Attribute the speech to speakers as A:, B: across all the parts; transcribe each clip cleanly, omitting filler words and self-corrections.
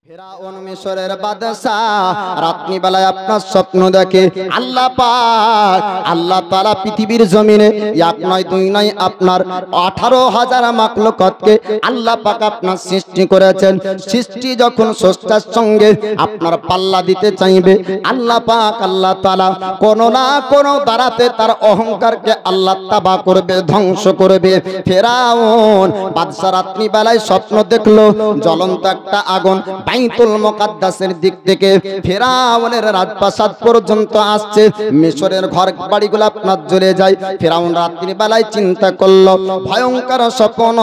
A: ফেরাউন মিশরের বাদশাহ রাত্রি বেলায় আপনার স্বপ্ন দেখে। আল্লাহ পাক আল্লাহ তাআলা পৃথিবীর জমিনে এক নয় দুই নয় আপনার 18,000 মাখলুকাতকে আল্লাহ পাক আপনার সৃষ্টি করেছেন। সৃষ্টি যখন স্রষ্টার সঙ্গে আপনার পাল্লা দিতে চাইবে, আল্লাহ পাক আল্লাহ তাআলা কোনো না কোনো দ্বারাতে তার অহংকারকে আল্লাহ তাবা করবে, ধ্বংস করবে। ফেরাউন বাদশাহ রাত্রি বেলায় স্বপ্ন দেখলো জ্বলন্ত একটা আগুন বাইতুল মুকাদ্দাসের দিক থেকে ফেরাউনের রাজপ্রাসাদ পর্যন্ত আসছে। মিশরের ঘর বাড়িগুলো আপনার জ্বলে যায়। ফেরাউন রাত্রি বেলায় চিন্তা করলো, ভয়ঙ্কর স্বপ্ন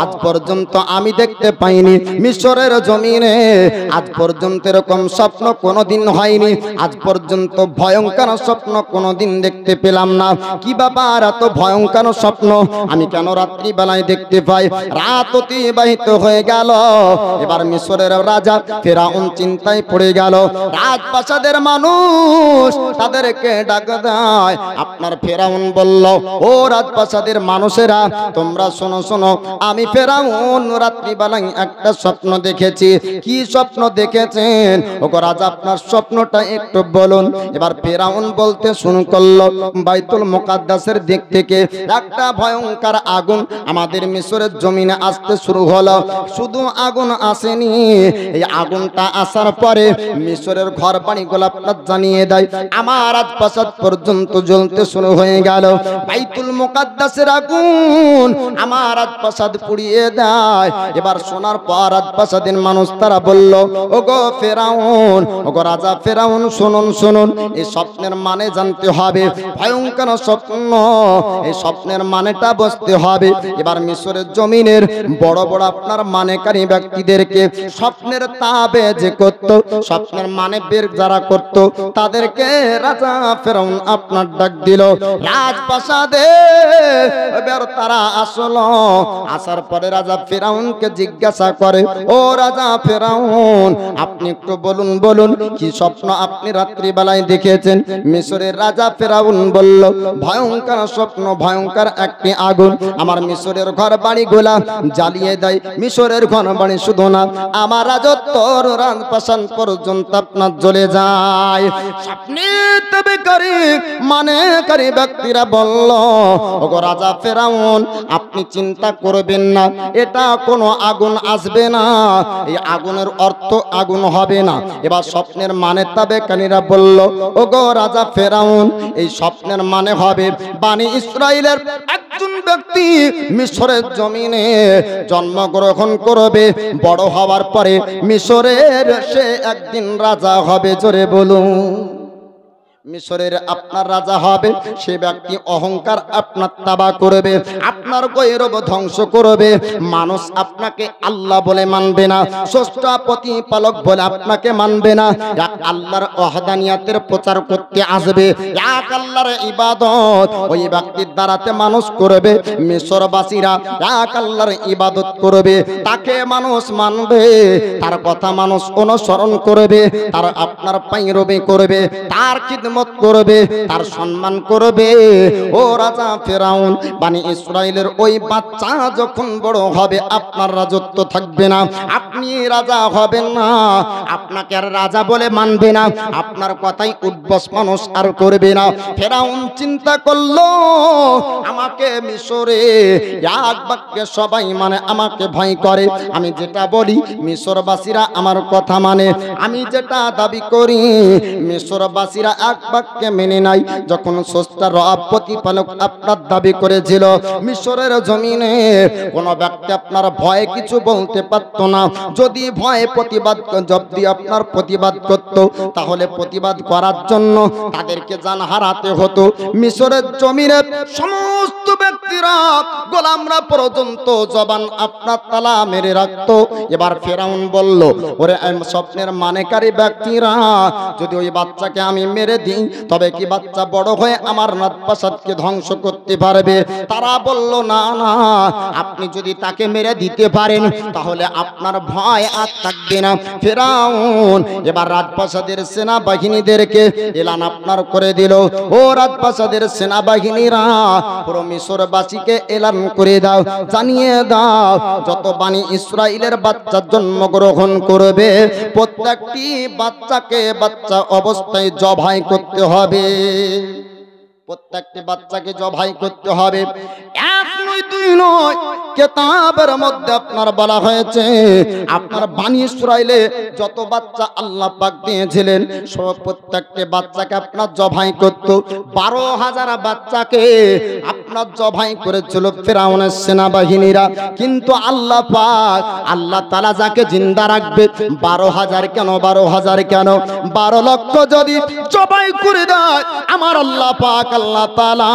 A: আজ পর্যন্ত আমি দেখতে পাইনি। মিশরের জমিনে আজ পর্যন্ত এরকম স্বপ্ন কোনোদিন হয়নি। আজ পর্যন্ত ভয়ঙ্কর স্বপ্ন কোনোদিন দেখতে পেলাম না। কি ব্যাপার, এত ভয়ঙ্কর স্বপ্ন আমি কেন রাত্রি বেলায় দেখতে পাই? রাত অতিবাহিত হয়ে গেল। এবার মিশরের রাজা ফেরাউন চিন্তায় পড়ে গেল। রাজপ্রাসাদের মানুষ তাদেরকে ডাক দেয়। আপনার ফেরাউন বলল, ও রাজপ্রাসাদের মানুষেরা তোমরা শোনো শোনো, আমি ফেরাউন রাত্রি বেলায় একটা স্বপ্ন দেখেছি। কি স্বপ্ন দেখেছেন ওগো রাজা, আপনার স্বপ্নটা একটু বলুন। এবার ফেরাউন বলতে শুরু করলো, বাইতুল মুকাদ্দাসের দিক থেকে একটা ভয়ঙ্কর আগুন আমাদের মিশরের জমিনে আসতে শুরু হলো। শুধু আগুন আসেনি, এই আগুনটা আসার পরে মিশরের ঘর বাড়িগুলো আপনার জানিয়ে দেয়। আমার রাজপ্রাসাদ পর্যন্ত জ্বলতে শুরু হয়ে গেল। বাইতুল মুকাদ্দাসের আগুন আমার রাজপ্রাসাদ পুড়িয়ে দেয়। এবার শোনার পর রাজপ্রাসাদের মানুষ তারা বলল, ওগো ফেরাউন, ওগো রাজা ফেরাউন, শুনুন শুনুন, এই স্বপ্নের মানে জানতে হবে। ভয়ঙ্কর স্বপ্ন, এই স্বপ্নের মানেটা বুঝতে হবে। এবার মিশরের জমিনের বড় বড় আপনার মানেকারী ব্যক্তিদেরকে স্বপ্নের তাবিজ করত, স্বপ্নের মানে বের যারা করত তাদেরকে রাজা ফেরাউন আপনার ডাক দিল রাজপ্রাসাদে। এবার তারা আসলো। আসার পরে রাজা ফেরাউনকে জিজ্ঞাসা করে, ও রাজা ফেরাউন, আপনি একটু বলুন বলুন কি স্বপ্ন আপনি রাত্রি বেলায় দেখেছেন? মিশরের রাজা ফেরাউন বলল, ভয়ঙ্কর স্বপ্ন, ভয়ঙ্কর একটি আগুন আমার মিশরের ঘর বাড়িগুলা জ্বালিয়ে দেয়। মিশরের ঘর বাড়ি শুধু না, আমার রাজত্বর রাজপ্রাসাদ পর্যন্ত আপনার জ্বলে যায়। স্বপ্নে তবেকারী মানেকারী ব্যক্তিরা বলল, ওগো রাজা ফেরাউন, আপনি চিন্তা করবেন না, এটা কোনো আগুন আসবে না, এই আগুনের অর্থ আগুন হবে না। এবার স্বপ্নের মানে তাবেকারীরা বলল, ওগো রাজা ফেরাউন, এই স্বপ্নের মানে হবে বানি ইসরাইলের একজন ব্যক্তি মিশরের জমিনে জন্মগ্রহণ করবে, বড় হওয়ার পরে মিশরের সে একদিন রাজা হবে। জোরে বলুন, মিশরের আপনার রাজা হবে। সে ব্যক্তি অহংকার আপনার তাবা করবে, আপনার গৌরব ধ্বংস করবে। মানুষ আপনাকে আল্লাহ বলে মানবে না, স্রষ্টা প্রতিপালক বলে আপনাকে মানবে না। এক আল্লাহর ওয়াহদানিয়াতের প্রচার করতে আসবে, এক আল্লাহর ইবাদত ওই ব্যক্তির দ্বারাতে মানুষ করবে। মিশরবাসীরা এক আল্লাহর ইবাদত করবে, তাকে মানুষ মানবে, তার কথা মানুষ অনুসরণ করবে, তার আপনার পাইরবি করবে, তার খিদমত করবে, তার সম্মান করবে। ও রাজা ফেরাউন, বানি ইসরাইলের ওই বাচ্চা যখন বড় হবে আপনার রাজত্ব থাকবে না, আপনি রাজা হবেন না, আপনাকে আর রাজা বলে মানবে না, আপনার কথাই উদ্বাস মানুষ আর করবে না। ফেরাউন চিন্তা করলো, আমাকে মিশরে এক বাক্যে সবাই মানে, আমাকে ভয় করে, আমি যেটা বলি মিশরবাসীরা আমার কথা মানে, আমি যেটা দাবি করি মিশরবাসীরা এক বাক্যে মেনে নাই। যখন স্রষ্টা রব প্রতিপালক আপনার দাবি করেছিল মিশরের জমিনে কোন ব্যক্তি আপনার ভয়ে কিছু বলতে পারত না। যদি ভয়ে প্রতিবাদ, যদি আপনার প্রতিবাদ করত, তাহলে প্রতিবাদ করার জন্য তাদেরকে জান হারাতে হতো। মিশরের জমিনে সমস্ত ব্যক্তিরা, গোলামরা পর্যন্ত জবান আপনার তালা মেরে রাখত। এবার ফেরাউন বলল, ওরে স্বপ্নের মানেকারী ব্যক্তিরা, যদি ওই বাচ্চাকে আমি মেরে দিই তবে কি বাচ্চা বড় হয়ে আমার রাজপ্রাসাদকে ধ্বংস করতে পারবে? তারা বলল, না না, আপনি যদি তাকে মেরে দিতে পারেন তাহলে আপনার ভয় আর থাকবে না। ফেরাউন এবার রাজপ্রাসাদের সেনাবাহিনীদেরকে এলান আপনার করে দিল, ও রাজপ্রাসাদের সেনাবাহিনীরা, পুরো মিশরবাসী বিশ্ববাসীকে এলান করে দাও, জানিয়ে দাও যত বানি ইসরাইলের বাচ্চা জন্মগ্রহণ করবে প্রত্যেকটি বাচ্চাকে বাচ্চা অবস্থায় জবাই করতে হবে, প্রত্যেকটি বাচ্চাকে জবাই করতে হবে। এক নয় দুই নয়, কিতাবের মধ্যে আপনার বলা হয়েছে আপনার বানি ইসরাইলে যত বাচ্চা আল্লাহ পাক দিয়েছিলেন সব প্রত্যেকটি বাচ্চাকে আপনার জবাই করত। 12,000 বাচ্চাকে আপনার জবাই করেছিল ফেরাউনের সেনাবাহিনীরা। কিন্তু আল্লাহ পাক আল্লাহ তাআলা যাকে জিন্দা রাখবে 12,000 কেন, 12,000 কেন, 12 লক্ষ যদি জবাই করে দেয় আমার আল্লাহ পাক আল্লাহ তাআলা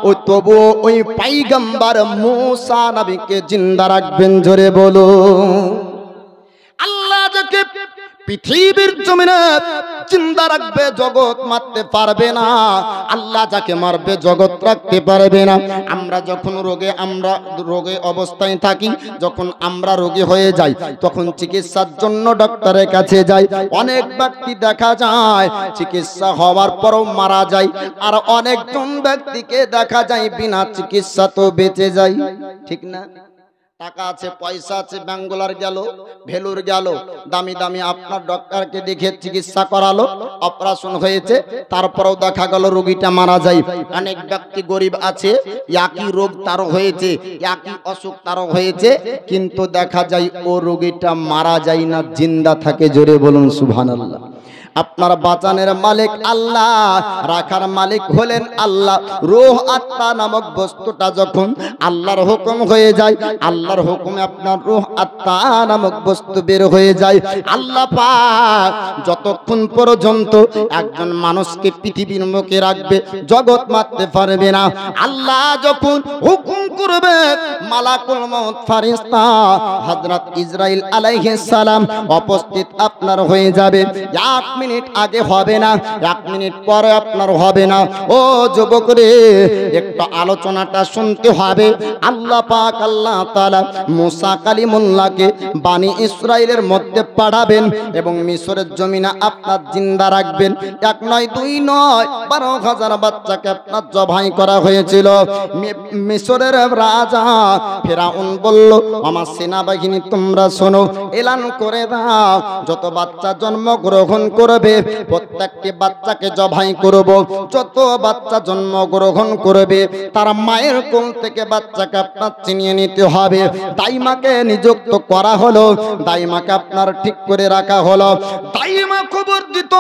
A: ওই তবু ওই পয়গম্বর মুসা নবীকে জিন্দা রাখবেন। জোরে বলো আল্লাহ যাকে পৃথিবীর জমিনে জিন্দা রাখবে জগৎ মারতে পারবে না, আল্লাহ যাকে মারবে জগৎ রাখতে পারবে না। আমরা যখন রোগে অবস্থায় থাকি, যখন আমরা রোগী হয়ে যাই তখন চিকিৎসার জন্য ডক্টরের কাছে যাই। অনেক ব্যক্তি দেখা যায় চিকিৎসা হওয়ার পরও মারা যায়, আর অনেকজন ব্যক্তিকে দেখা যায় বিনা চিকিৎসা তো বেঁচে যায়, ঠিক না? টাকা আছে, পয়সা আছে, ব্যাঙ্গালোর গেল, ভেলুর গেল, দামি দামি আপনার ডক্টরকে দেখে চিকিৎসা করালো, অপারেশন হয়েছে, তারপরেও দেখা গেল রোগীটা মারা যায়। অনেক ব্যক্তি গরিব আছে, একই রোগ তারও হয়েছে, একই অসুখ তারও হয়েছে, কিন্তু দেখা যায় ও রোগীটা মারা যায় না, জিন্দা থাকে। জোরে বলুন সুবহানাল্লাহ। আপনার বাঁচানের মালিক আল্লাহ, রাখার মালিক হলেন আল্লাহ। রূহ আত্মা নামক বস্তুটা যখন আল্লাহর হুকুম হয়ে যায়, আল্লাহর হুকুমে আপনার রূহ আত্মা নামক বস্তু বের হয়ে যায়। আল্লাহ পাক যতক্ষণ পর্যন্ত একজন মানুষকে পৃথিবীর মুখে রাখবে জগৎ মারতে পারবে না। আল্লাহ যখন হুকুম করবে মালাকুল মউত ফেরেশতা হযরত ইসরাইল আলাইহিস সালাম উপস্থিত আপনার হয়ে যাবে। 1 মিনিট আগে হবে না, 1 মিনিট পরে আপনার হবে না। ও যুবক রে, একটু আলোচনাটা শুনতে হবে। আল্লাহ পাক আল্লাহ তাআলা মুসা কালিমুল্লাহকে বানি ইসরাইলের মধ্যে পাঠাবেন এবং মিশরের জমিনে আপনার জিন্দা রাখবেন। 1 নয় 2 নয়, 12,000 বাচ্চাকে আপনার জবাই করা হয়েছিল। মিশরের রাজা ফেরাউন বলল, আমার সেনাবাহিনী তোমরা শোনো, এলান করে দাও যত বাচ্চা জন্মগ্রহণ করবে প্রত্যেকটি বাচ্চাকে জবাই করব। যত বাচ্চা জন্মগ্রহণ করবে তার মায়ের কোল থেকে বাচ্চাকে আপনার চিনিয়ে নিতে হবে। দাইমাকে নিযুক্ত করা হলো, দাইমাকে আপনার ঠিক করে রাখা হলো। দাইমা খবর দিত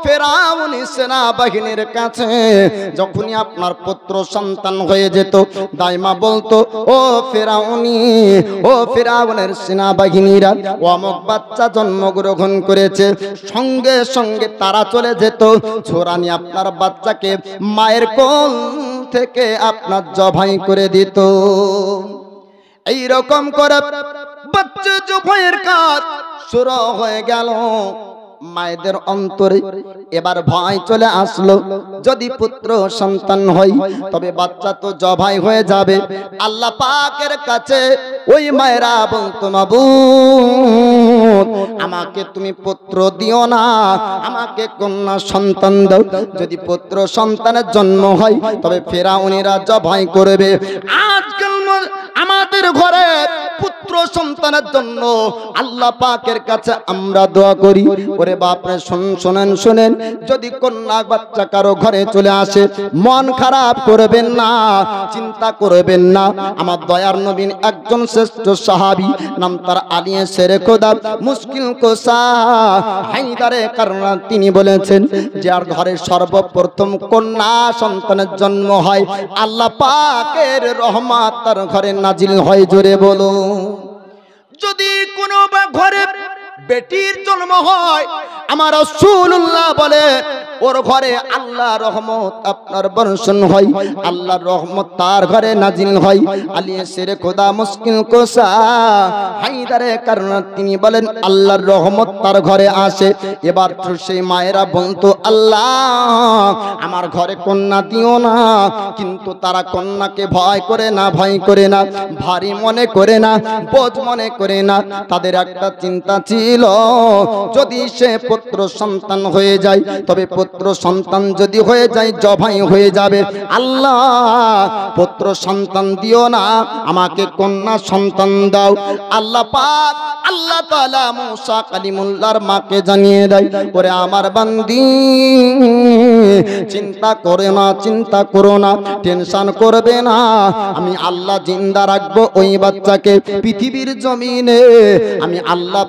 A: ফেরাউনি সেনাবাহিনীর কাছে। যখনই আপনার পুত্র সন্তান হয়ে যেত দাইমা বলতো, ও ফেরাউনি, ও ফেরাউনের সেনাবাহিনীরা অমুক বাচ্চা জন্মগ্রহণ করেছে। সঙ্গে সঙ্গে তারা চলে যেত, ছোরানি আপনার বাচ্চাকে মায়ের কোল থেকে আপনার জবাই করে দিত। এই রকম করে বাচ্চা জবাইয়ের কাজ শুরু হয়ে গেল। মায়েদের অন্তরে এবার ভয় চলে আসলো, যদি পুত্র সন্তান হয় তবে বাচ্চা তো জবাই হয়ে যাবে। আল্লাহ পাকের কাছে ওই মায়েরা বলতো, মাবুদ আমাকে তুমি পুত্র দিও না, আমাকে কন্যা সন্তান দাও। যদি পুত্র সন্তানের জন্ম হয় তবে ফেরাউনিরা জবাই করবে। আজকাল আমাদের ঘরে পুত্র সন্তানের জন্য আল্লাহ পাকের কাছে আমরা দোয়া করি। ওরে বাপরে শুনেন শুনেন, যদি কন্যা বাচ্চা কারো ঘরে চলে আসে মন খারাপ করবেন না, চিন্তা করবেন না। আমার দয়ার নবী একজন শ্রেষ্ঠ সাহাবী, নাম তার আলী শেরে খোদা মুশকিল কোসা হায়দারে কাররান, তিনি বলেছেন যার ঘরে সর্বপ্রথম কন্যা সন্তানের জন্ম হয় আল্লাহ পাকের রহমত তার ঘরে নাজিল হয়। জোরে বলো। যদি কোনো ঘরে বেটির জন্ম হয় আমার রাসূলুল্লাহ বলে ওর ঘরে আল্লাহ রহমত আপনার বর্ষণ হয়, আল্লাহর রহমত তার ঘরে নাজিল হয়। আলী শেরে খোদা মুশকিল কোসা হায়দারে কাররান তিনি বলেন আল্লাহর রহমত তার ঘরে আসে। এবার সেই মায়েরা বলতো, আল্লাহ আমার ঘরে কন্যা দিও না। কিন্তু তারা কন্যাকে ভয় করে না, ভয় করে না, ভারী মনে করে না, বোঝ মনে করে না। তাদের একটা চিন্তা ছিল, যদি সে পুত্র সন্তান হয়ে যায় তবে পুত্র সন্তান যদি হয়ে যায় জবাই হয়ে যাবে। আল্লাহ পুত্র সন্তান দিও না, আমাকে কন্যা সন্তান দাও। আল্লাহ পাক আল্লাহ তাআলা মুসা কালিমুল্লাহর মাকে জানিয়ে দেয়, ওরে আমার বান্দি চিন্তা করে না, চিন্তা করো না, টেনশন করবে না, আমি আল্লাহ জিন্দা রাখবো ওই বাচ্চাকে পৃথিবীর জমিনে। আমি আল্লাহ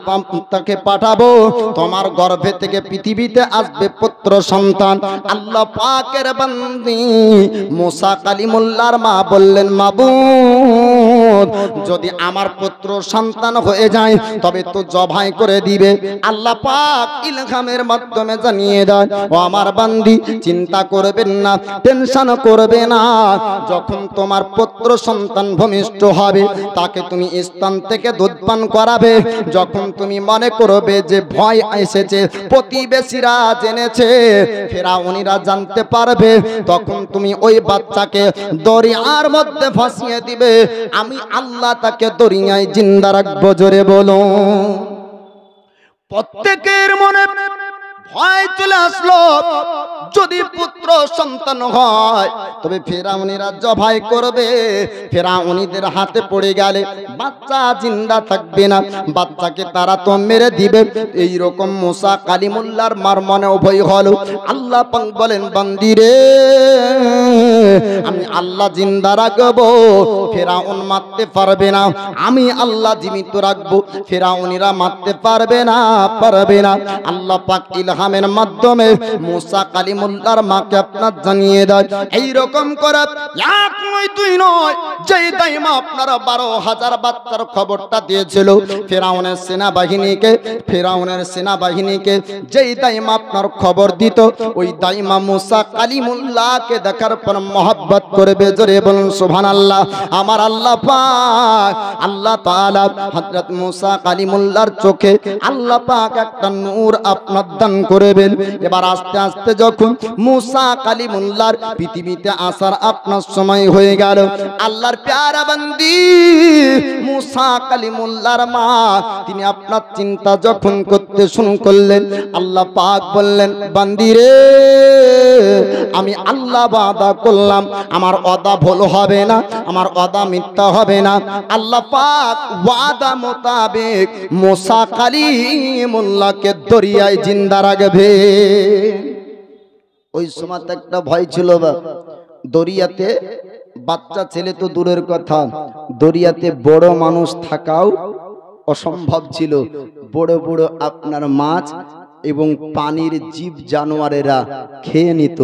A: তাকে পাঠাবো, তোমার গর্ভে থেকে পৃথিবীতে আসবে পুত্র সন্তান। আল্লাহ পাকের বান্দি মুসা কালিমুল্লাহর মা বললেন, মাবুদ যদি আমার পুত্র সন্তান হয়ে যায় তবে তো জবাই করে দিবে। আল্লাহ পাক ইলহামের মাধ্যমে জানিয়ে দেয়, ও আমার বান্দি চিন্তা করবেন না, টেনশন করবে না, যখন তোমার পুত্র সন্তান ভূমিষ্ঠ হবে তাকে তুমি স্তন থেকে দুধ পান করাবে। যখন তুমি মনে করবে যে ভয় এসেছে, প্রতিবেশীরা জেনেছে, ফেরাউনিরা জানতে পারবে, তখন তুমি ওই বাচ্চাকে দরিয়ার মধ্যে ফাঁসিয়ে দিবে। আমি আল্লাহ তাকে দরিয়ায় জিন্দা রাখবো। জোরে বলো। প্রত্যেকের মনে ভয় চলে আসলো, যদি পুত্র সন্তান হয় তবে ফেরাউনিরা জবাই করবে, ফেরাউনিদের হাতে পড়ে গেলে বাচ্চা জিন্দা থাকবে না, বাচ্চাকে তারা তো মেরে দিবে। এই রকম মুসা কালিমুল্লাহর মার মনে ভয় হলো। আল্লাহ পাক বলেন, বান্দি রে আমি আল্লাহ জিন্দা রাখবো, ফেরাউন মারতে পারবে না, আমি আল্লাহ জীবিত রাখবো, ফেরাউনিরা মারতে পারবে না, পারবে না। আল্লাহ পাক ইলহামের মাধ্যমে মুসা কালিমুল্লাহর মাকে আপনার জানিয়ে দেয়, এই রকম করে এক নয় দুই নয়, যেই দাইমা আপনারা 12,000 বাচ্চার খবরটা দিয়েছিল ফেরাউনের সেনাবাহিনীকে, যেই দাইমা আপনার খবর দিত, ওই দাইমা মুসা কালিমুল্লাহকে দেখার পর মহব্বত করবে। জোরে বলুন সুবহানাল্লাহ। আমার আল্লাহ পাক আল্লাহ তাআলা হযরত মুসা কালিমুল্লাহর চোখে আল্লাহ পাক একটা নূর আপনার দান করবেন। এবার আস্তে আস্তে যখন মুসা কালিমুল্লাহর পৃথিবীতে আসার আপনার সময় হয়ে গেল, আল্লাহর প্যারা বান্দি মুসা কালিমুল্লাহর মা তিনি আপনার চিন্তা যখন করতে শুরু করলেন, আল্লাহ পাক বললেন, বান্দি রে আমি আল্লাহ ওয়াদা করলাম, আমার ওয়াদা ভুল হবে না, আমার ওয়াদা মিথ্যা হবে না। আল্লাহ পাক ওয়াদা মোতাবেক মুসা কালিমুল্লাহকে দরিয়ায় জিন্দা রাখবে। ওই সময় একটা ভয় ছিল, দরিয়াতে বাচ্চা ছেলে তো দূরের কথা, দরিয়াতে বড় মানুষ থাকাও অসম্ভব ছিল। বড় বড় আপনার মাছ এবং পানির জীব জানোয়ারেরা খেয়ে নিত।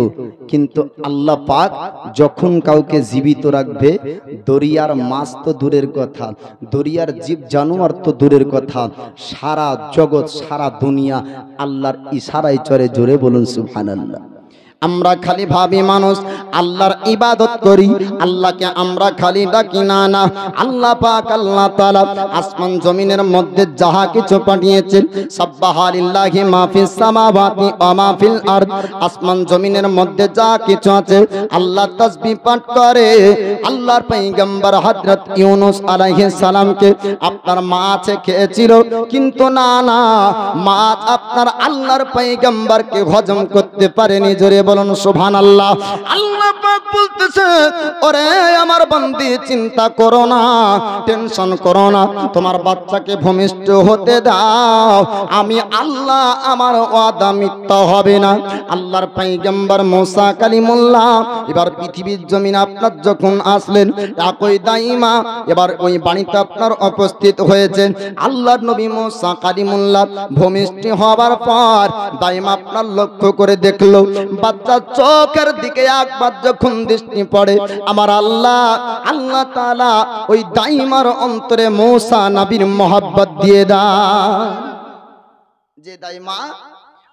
A: কিন্তু আল্লাহ পাক যখন কাউকে জীবিত রাখবে, দরিয়ার মাছ তো দূরের কথা, দরিয়ার জীব জানোয়ার তো দূরের কথা, সারা জগৎ সারা দুনিয়া আল্লাহর ইশারায় চলে। জোরে বলুন সুবহানাল্লাহ। আমরা খালি ভাবি মানুষ আল্লাহর ইবাদত করি, আল্লাহকে আমরা খালি ডাকি না, না। আল্লাহ পাক আল্লাহ তাআলা আসমান জমিনের মধ্যে যাহা কিছু পাঠিয়েছেন, সাব্বাহা লিল্লাহি মা ফিস সামাওয়াতি ওয়া মা ফিল আরদ, আসমান জমিনের মধ্যে যা কিছু আছে আল্লাহ তাসবিহ পাঠ করে। আল্লাহর পয়গম্বর হযরত ইউনূস আলাইহিস সালামকে আপনার মাছ খেয়েছিল, কিন্তু না না, মাছ আপনার আল্লাহর পয়গম্বরকে হজম করতে পারেনি। জোরে বলুন সুবহানাল্লাহ। আল্লাহ পাক বলতেছে, ওরে আমার বান্দি চিন্তা করো না, টেনশন করো না, তোমার বাচ্চাকে ভূমিষ্ঠ হতে দাও, আমি আল্লাহ আমার ওয়াদা মিথ্যা হবে না। আল্লাহর পয়গম্বর মুসা কালিমুল্লাহ এবার পৃথিবীর জমিনে আপনার যখন আসলেন, একই দাইমা এবার ওই বাণীতে আপনার উপস্থিত হয়েছেন। আল্লাহর নবী মুসা কালিমুল্লাহ ভূমিষ্ঠ হবার পর দাইমা আপনার লক্ষ্য করে দেখলো, বাচ্চার চোখের দিকে একবার যখন দৃষ্টি পড়ে, আমার আল্লাহ আল্লাহ তাআলা ওই দাইমার অন্তরে মুসা নবীর মহব্বত দিয়ে দেয়। যে দাইমা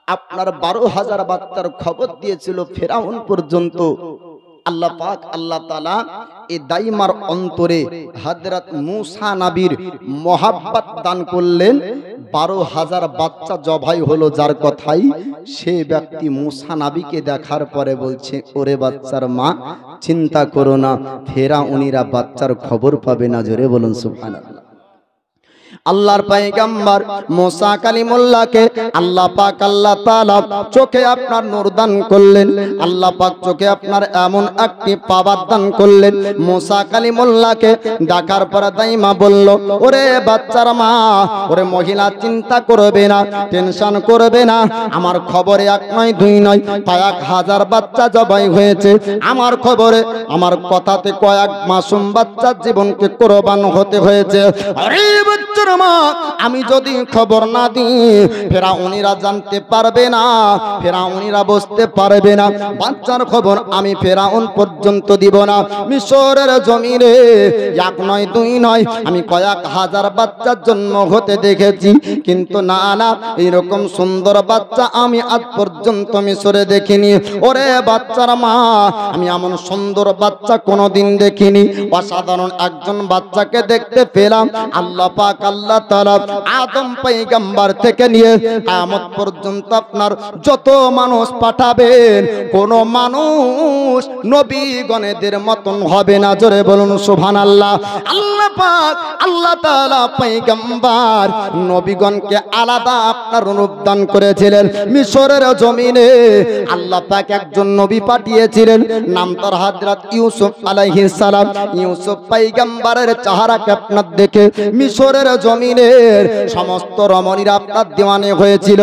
A: আপনার 12,000 বাচ্চার খবর দিয়েছিল ফেরাউন পর্যন্ত, আল্লাহ পাক আল্লাহ তাআলা এই দাইমার অন্তরে হযরত মুসা নবীর মহব্বত দান করলেন। 12,000 বাচ্চা জবাই হলো, যার কথাই সে ব্যক্তি মুসা নবীকে দেখার পরে বলছে, ওরে বাচ্চার মা চিন্তা করো না, ফেরাউনিরা বাচ্চার খবর পাবে না। জোরে বলুন সুবহানাল্লাহ। আল্লাহর পয়গম্বর মুসা কালিমুল্লাহকে আল্লাহ পাক আল্লাহ তাআলা চোখে আপনার নূর দান করলেন। আল্লাহ পাক চোখে আপনার এমন একটি পাওয়ার দান করলেন। মুসা কালিমুল্লাহকে ডাকার পর দাইমা বলল, ওরে বাচ্চার মা, ওরে মহিলা, চিন্তা করবে না, টেনশন করবে না, আমার খবরে এক নয় দুই নয় কয়েক হাজার বাচ্চা জবাই হয়েছে। আমার খবরে, আমার কথাতে কয়েক মাসুম বাচ্চার জীবনকে কোরবান হতে হয়েছে। আরে বাচ্চার মা, আমি যদি খবর না দিই ফেরাউনিরা জানতে পারবে না, ফেরাউনিরা বুঝতে পারবে না। বাচ্চার খবর আমি ফেরাউন পর্যন্ত দিব না। মিশরের জমিনে এক নয় দুই নয় আমি কয়েক হাজার বাচ্চার জন্ম হতে দেখেছি, কিন্তু না না, এইরকম সুন্দর বাচ্চা আমি আজ পর্যন্ত মিশরে দেখিনি। ওরে বাচ্চার মা, আমি এমন সুন্দর বাচ্চা কোনোদিন দেখিনি। অসাধারণ একজন বাচ্চাকে দেখতে পেলাম। আল্লাহ পাক আল্লাহ তাআলা আদম পয়গম্বর থেকে নিয়ে কিয়ামত পর্যন্ত আপনার যত মানুষ পাঠাবেন, কোন মানুষ নবীগণেদের মতন হবে না। জোরে বলুন সুবহানাল্লাহ। আল্লাহ পাক আল্লাহ তাআলা পয়গম্বর নবীগণকে আলাদা আপনার রূপ দান করেছিলেন। মিশরের জমিনে আল্লাহ পাক একজন নবী পাঠিয়েছিলেন, নাম তার হযরত ইউসুফ আলাইহিস সালাম। ইউসুফ পয়গম্বরের চেহারাকে আপনার দেখে মিশরের জমিনের সমস্ত রমণীরা আপনার দিওয়ানে হয়েছিল।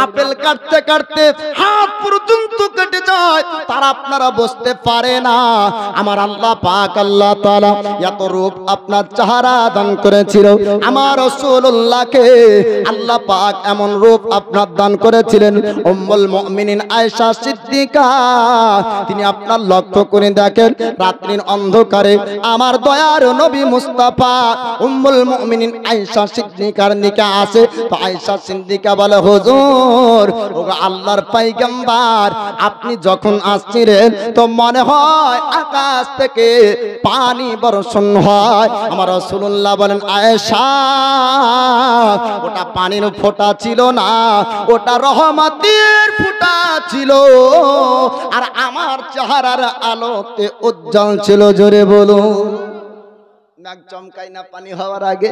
A: আপেল কাটতে কাটতে হাত পর্যন্ত কেটে যায়, তারা আপনারা বুঝতে পারে না আমার আল্লাহ পাক আল্লাহ তাআলা এত রূপ আপনার চেহারা দান করেছিল। আমার রাসূলুল্লাহকে আল্লাহ পাক এমন রূপ আপনার দান করেছিলেন। উম্মুল মুমিনিন আয়েশা সিদ্দিকা, তিনি আপনার লক্ষ্য করে দেখেন, রাত্রির অন্ধকারে আমার দয়ার নবী মুস্তাফা উম্মুল মুমিনিন আয়েশা সিদ্দিকার নিকে আসে। তো আয়েশা সিদ্দিকা বলে, হুজুর, ওগো আল্লাহর পয়গম্বর, আপনি যখন আসছিলেন তো মনে হয় আকাশ থেকে পানি বর্ষণ হয়। আমার রাসূলুল্লাহ বলেন, আয়েশা, ওটা পানির ফোঁটা ছিল না, ওটা রহমতের ফোঁটা ছিল, আর আমার চেহারার আলোতে উজ্জ্বল ছিল। জোরে বলুন। মেঘ চমকায় না পানি হওয়ার আগে?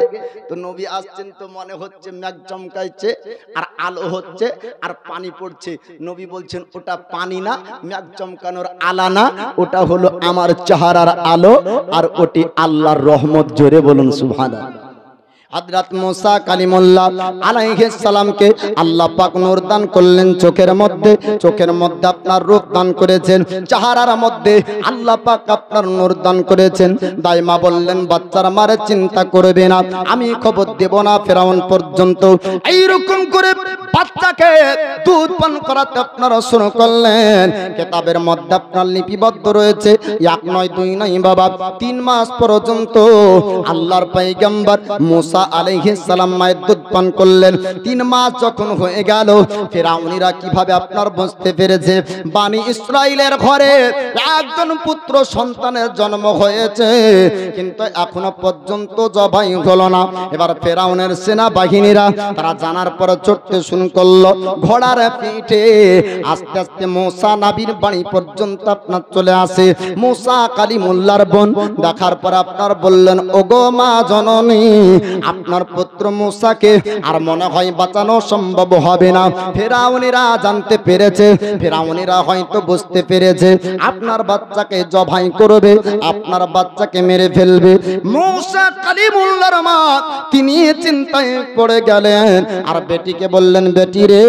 A: তো নবী আসছেন তো মনে হচ্ছে মেঘ চমকাইছে আর আলো হচ্ছে আর পানি পড়ছে। নবী বলছেন, ওটা পানি না, মেঘ চমকানোর আলা না, ওটা হলো আমার চেহারার আলো, আর ওটি আল্লাহর রহমত। জোরে বলুন সুবহানাল্লাহ। হযরত মুসা কালিমুল্লাহ আলাইহিস সালামকে আল্লাহ পাক নূর দান করলেন চোখের মধ্যে, চোখের মধ্যে আপনার রূপ দান করেছেন, চেহারার মধ্যে আল্লাহ পাক আপনার নূর দান করেছেন। দাইমা বললেন, বাচ্চার মারে চিন্তা করবে না, আমি খবর দেব না ফেরাউন পর্যন্ত। এইরকম করে বাচ্চাকে দুধ পান করাতে আপনারা শুরু করলেন। কিতাবের মধ্যে আপনার লিপিবদ্ধ রয়েছে, এক নয় দুই নয় বাবা, 3 মাস পর্যন্ত আল্লাহর পয়গম্বর মুসা আলাইহিস সালাম মায়ের দুধ পান করলেন। 3 মাস যখন হয়ে গেল, ফেরাউনিরা কিভাবে আপনার বুঝতে পেরেছে বানি ইসরাইলের ঘরে একজন পুত্র সন্তানের জন্ম হয়েছে, কিন্তু এখনো পর্যন্ত জবাই হলো না। এবার ফেরাউনের সেনাবাহিনীরা তারা জানার পর চড়তে শুরু করলো ঘোড়ার পিঠে। আস্তে আস্তে মুসা নবীর বাড়ি পর্যন্ত আপনার চলে আসে। মুসা কালিমুল্লাহর বোন দেখার পর আপনার বললেন, ওগো মা জননী, আপনার পুত্র মুসাকে আর মনে হয় বাঁচানো সম্ভব হবে না। ফেরাউনিরা জানতে পেরেছে, ফেরাউনিরা হয়তো বুঝতে পেরেছে আপনার বাচ্চাকে জবাই করবে, আপনার বাচ্চাকে মেরে ফেলবে। মুসা কালিমুল্লাহর মা তিনি চিন্তায় পড়ে গেলেন, আর বেটিকে বললেন, বেটি রে,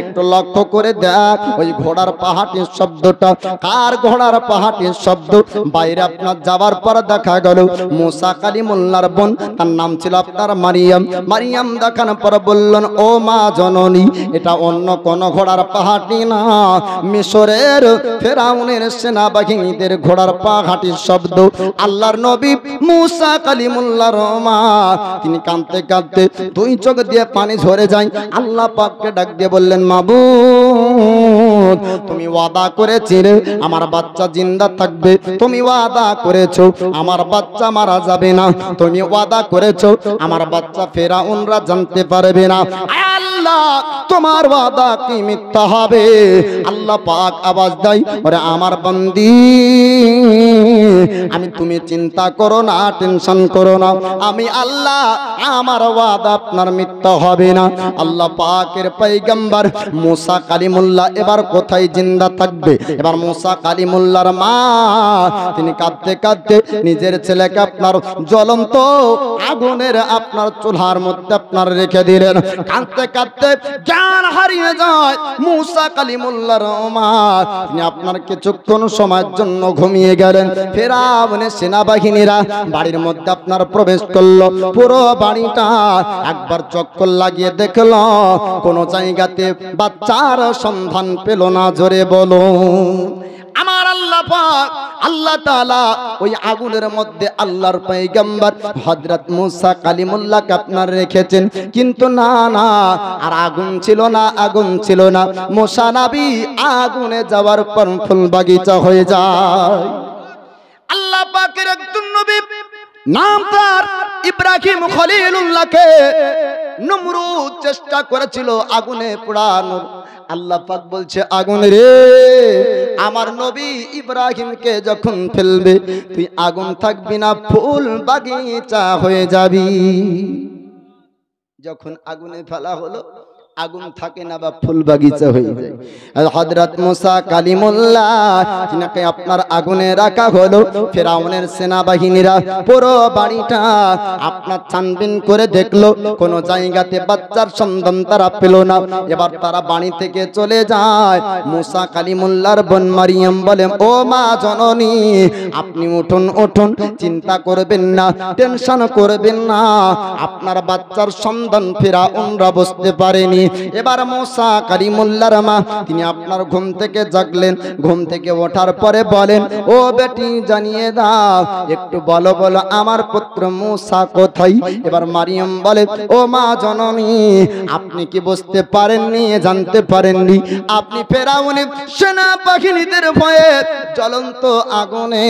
A: একটু লক্ষ্য করে দেখ ওই ঘোড়ার পাহাটির শব্দটা কার ঘোড়ার পাহাটির শব্দ। বাইরে আপনার যাওয়ার পর দেখা গেল মুসা কালিমুল্লাহর বোন, তার নাম ছিল আপনার মারিয়াম। মারিয়াম দেখানোর পর বললেন, ও মা জননী, এটা অন্য কোন ঘোড়ার পাহাটি না, মিশরের ফেরাউনের সেনাবাহিনীদের ঘোড়ার পাহাটির শব্দ। আল্লাহর নবী মুসা কালিমুল্লাহর মা তিনি কাঁদতে কাঁদতে 2 চোখ দিয়ে পানি ঝরে যায়। আল্লাহ পাককে ডাক দিয়ে বললেন, মাবুদ, তুমি ওয়াদা করেছিলে আমার বাচ্চা জিন্দা থাকবে, তুমি ওয়াদা করেছো আমার বাচ্চা মারা যাবে না, তুমি ওয়াদা করেছো আমার বাচ্চা ফেরাউনরা জানতে পারবে না। আল্লাহ, তোমার ওয়াদা কি মিথ্যা হবে? আল্লাহ পাক আওয়াজ দেয়, ওরে আমার বান্দি, আমি তুমি চিন্তা করো না, টেনশন করো না, আমি আল্লাহ, আমার ওয়াদা আপনার মিথ্যা হবে না। আল্লাহ পাকের পয়গম্বর মুসা কালিমুল্লাহ এবার কোথায় জিন্দা থাকবে? এবার মুসা কালিমুল্লাহর মা তিনি কাঁদতে কাঁদতে নিজের ছেলেকে আপনার জ্বলন্ত আগুনের আপনার চুলার মধ্যে আপনার রেখে দিলেন। কাঁদতে কাঁদতে জ্ঞান হারিয়ে যায় মুসা কালিমুল্লাহর মা। তিনি আপনার কিছুক্ষণ সময়ের জন্য ঘুমিয়ে গেলেন। ফেরাউনের সেনাবাহিনীরা বাড়ির মধ্যে আপনার প্রবেশ করলো। পুরো বাড়িটা একবার চক্কর লাগিয়ে দেখলো, কোনো জায়গাতে বাচ্চার সন্ধান পেল না। জোরে বলো আমার আল্লাহ পাক, আল্লাহ তাআলা ওই আগুনের মধ্যে আল্লাহর পয়গম্বর হযরত মুসা কালিমুল্লাহকে আপনার রেখেছেন। কিন্তু না না, আর আগুন ছিল না, আগুন ছিল না। মুসা নবী আগুনে যাওয়ার পর ফুল বাগিচা হয়ে যায়। আল্লাহ পাকের একজন নবী নাম তার ইব্রাহিম খলিলুল্লাহকে নমরুদ চেষ্টা করেছিল আগুনে পোড়ানোর। আল্লাহ পাক বলছে, আগুন রে, আমার নবী ইব্রাহিমকে যখন ফেলবে তুই আগুন থাকবি না, ফুল বাগিচা হয়ে যাবি। যখন আগুনে ফেলা হলো, আগুন থাকে না বা ফুল বাগিচা হয়ে যায়। আর হযরত মুসা কালিমুল্লাহ যিনাকে আপনার আগুনে রাখা হলো, ফেরাউনের সেনাবাহিনীরা পুরো বাড়িটা আপনার ছানবিন করে দেখলো, কোনো জায়গাতে বাচ্চার সন্ধান তারা পেল না। এবার তারা বাড়ি থেকে চলে যায়। মুসা কালিমুল্লাহর বোন মারিয়াম বলে, ও মা জননী, আপনি উঠুন উঠুন, চিন্তা করবেন না, টেনশন করবেন না, আপনার বাচ্চার সন্ধান ফেরাউনরা বুঝতে পারেনি। এবার মুসা কালিমুল্লাহর মা তিনি আপনার ঘুম থেকে জাগলেন। ঘুম থেকে ওঠার পরে বলেন, ও বেটি জানিয়ে দাও, একটু বলো বলো আমার পুত্র মুসা কোথায়? এবার মারিয়াম বলে, ও মা জননী, আপনি কি বুঝতে পারেননি, জানতে পারেননি? আপনি ফেরাউনের সেনাবাহিনীদের ভয়ে জ্বলন্ত আগুনে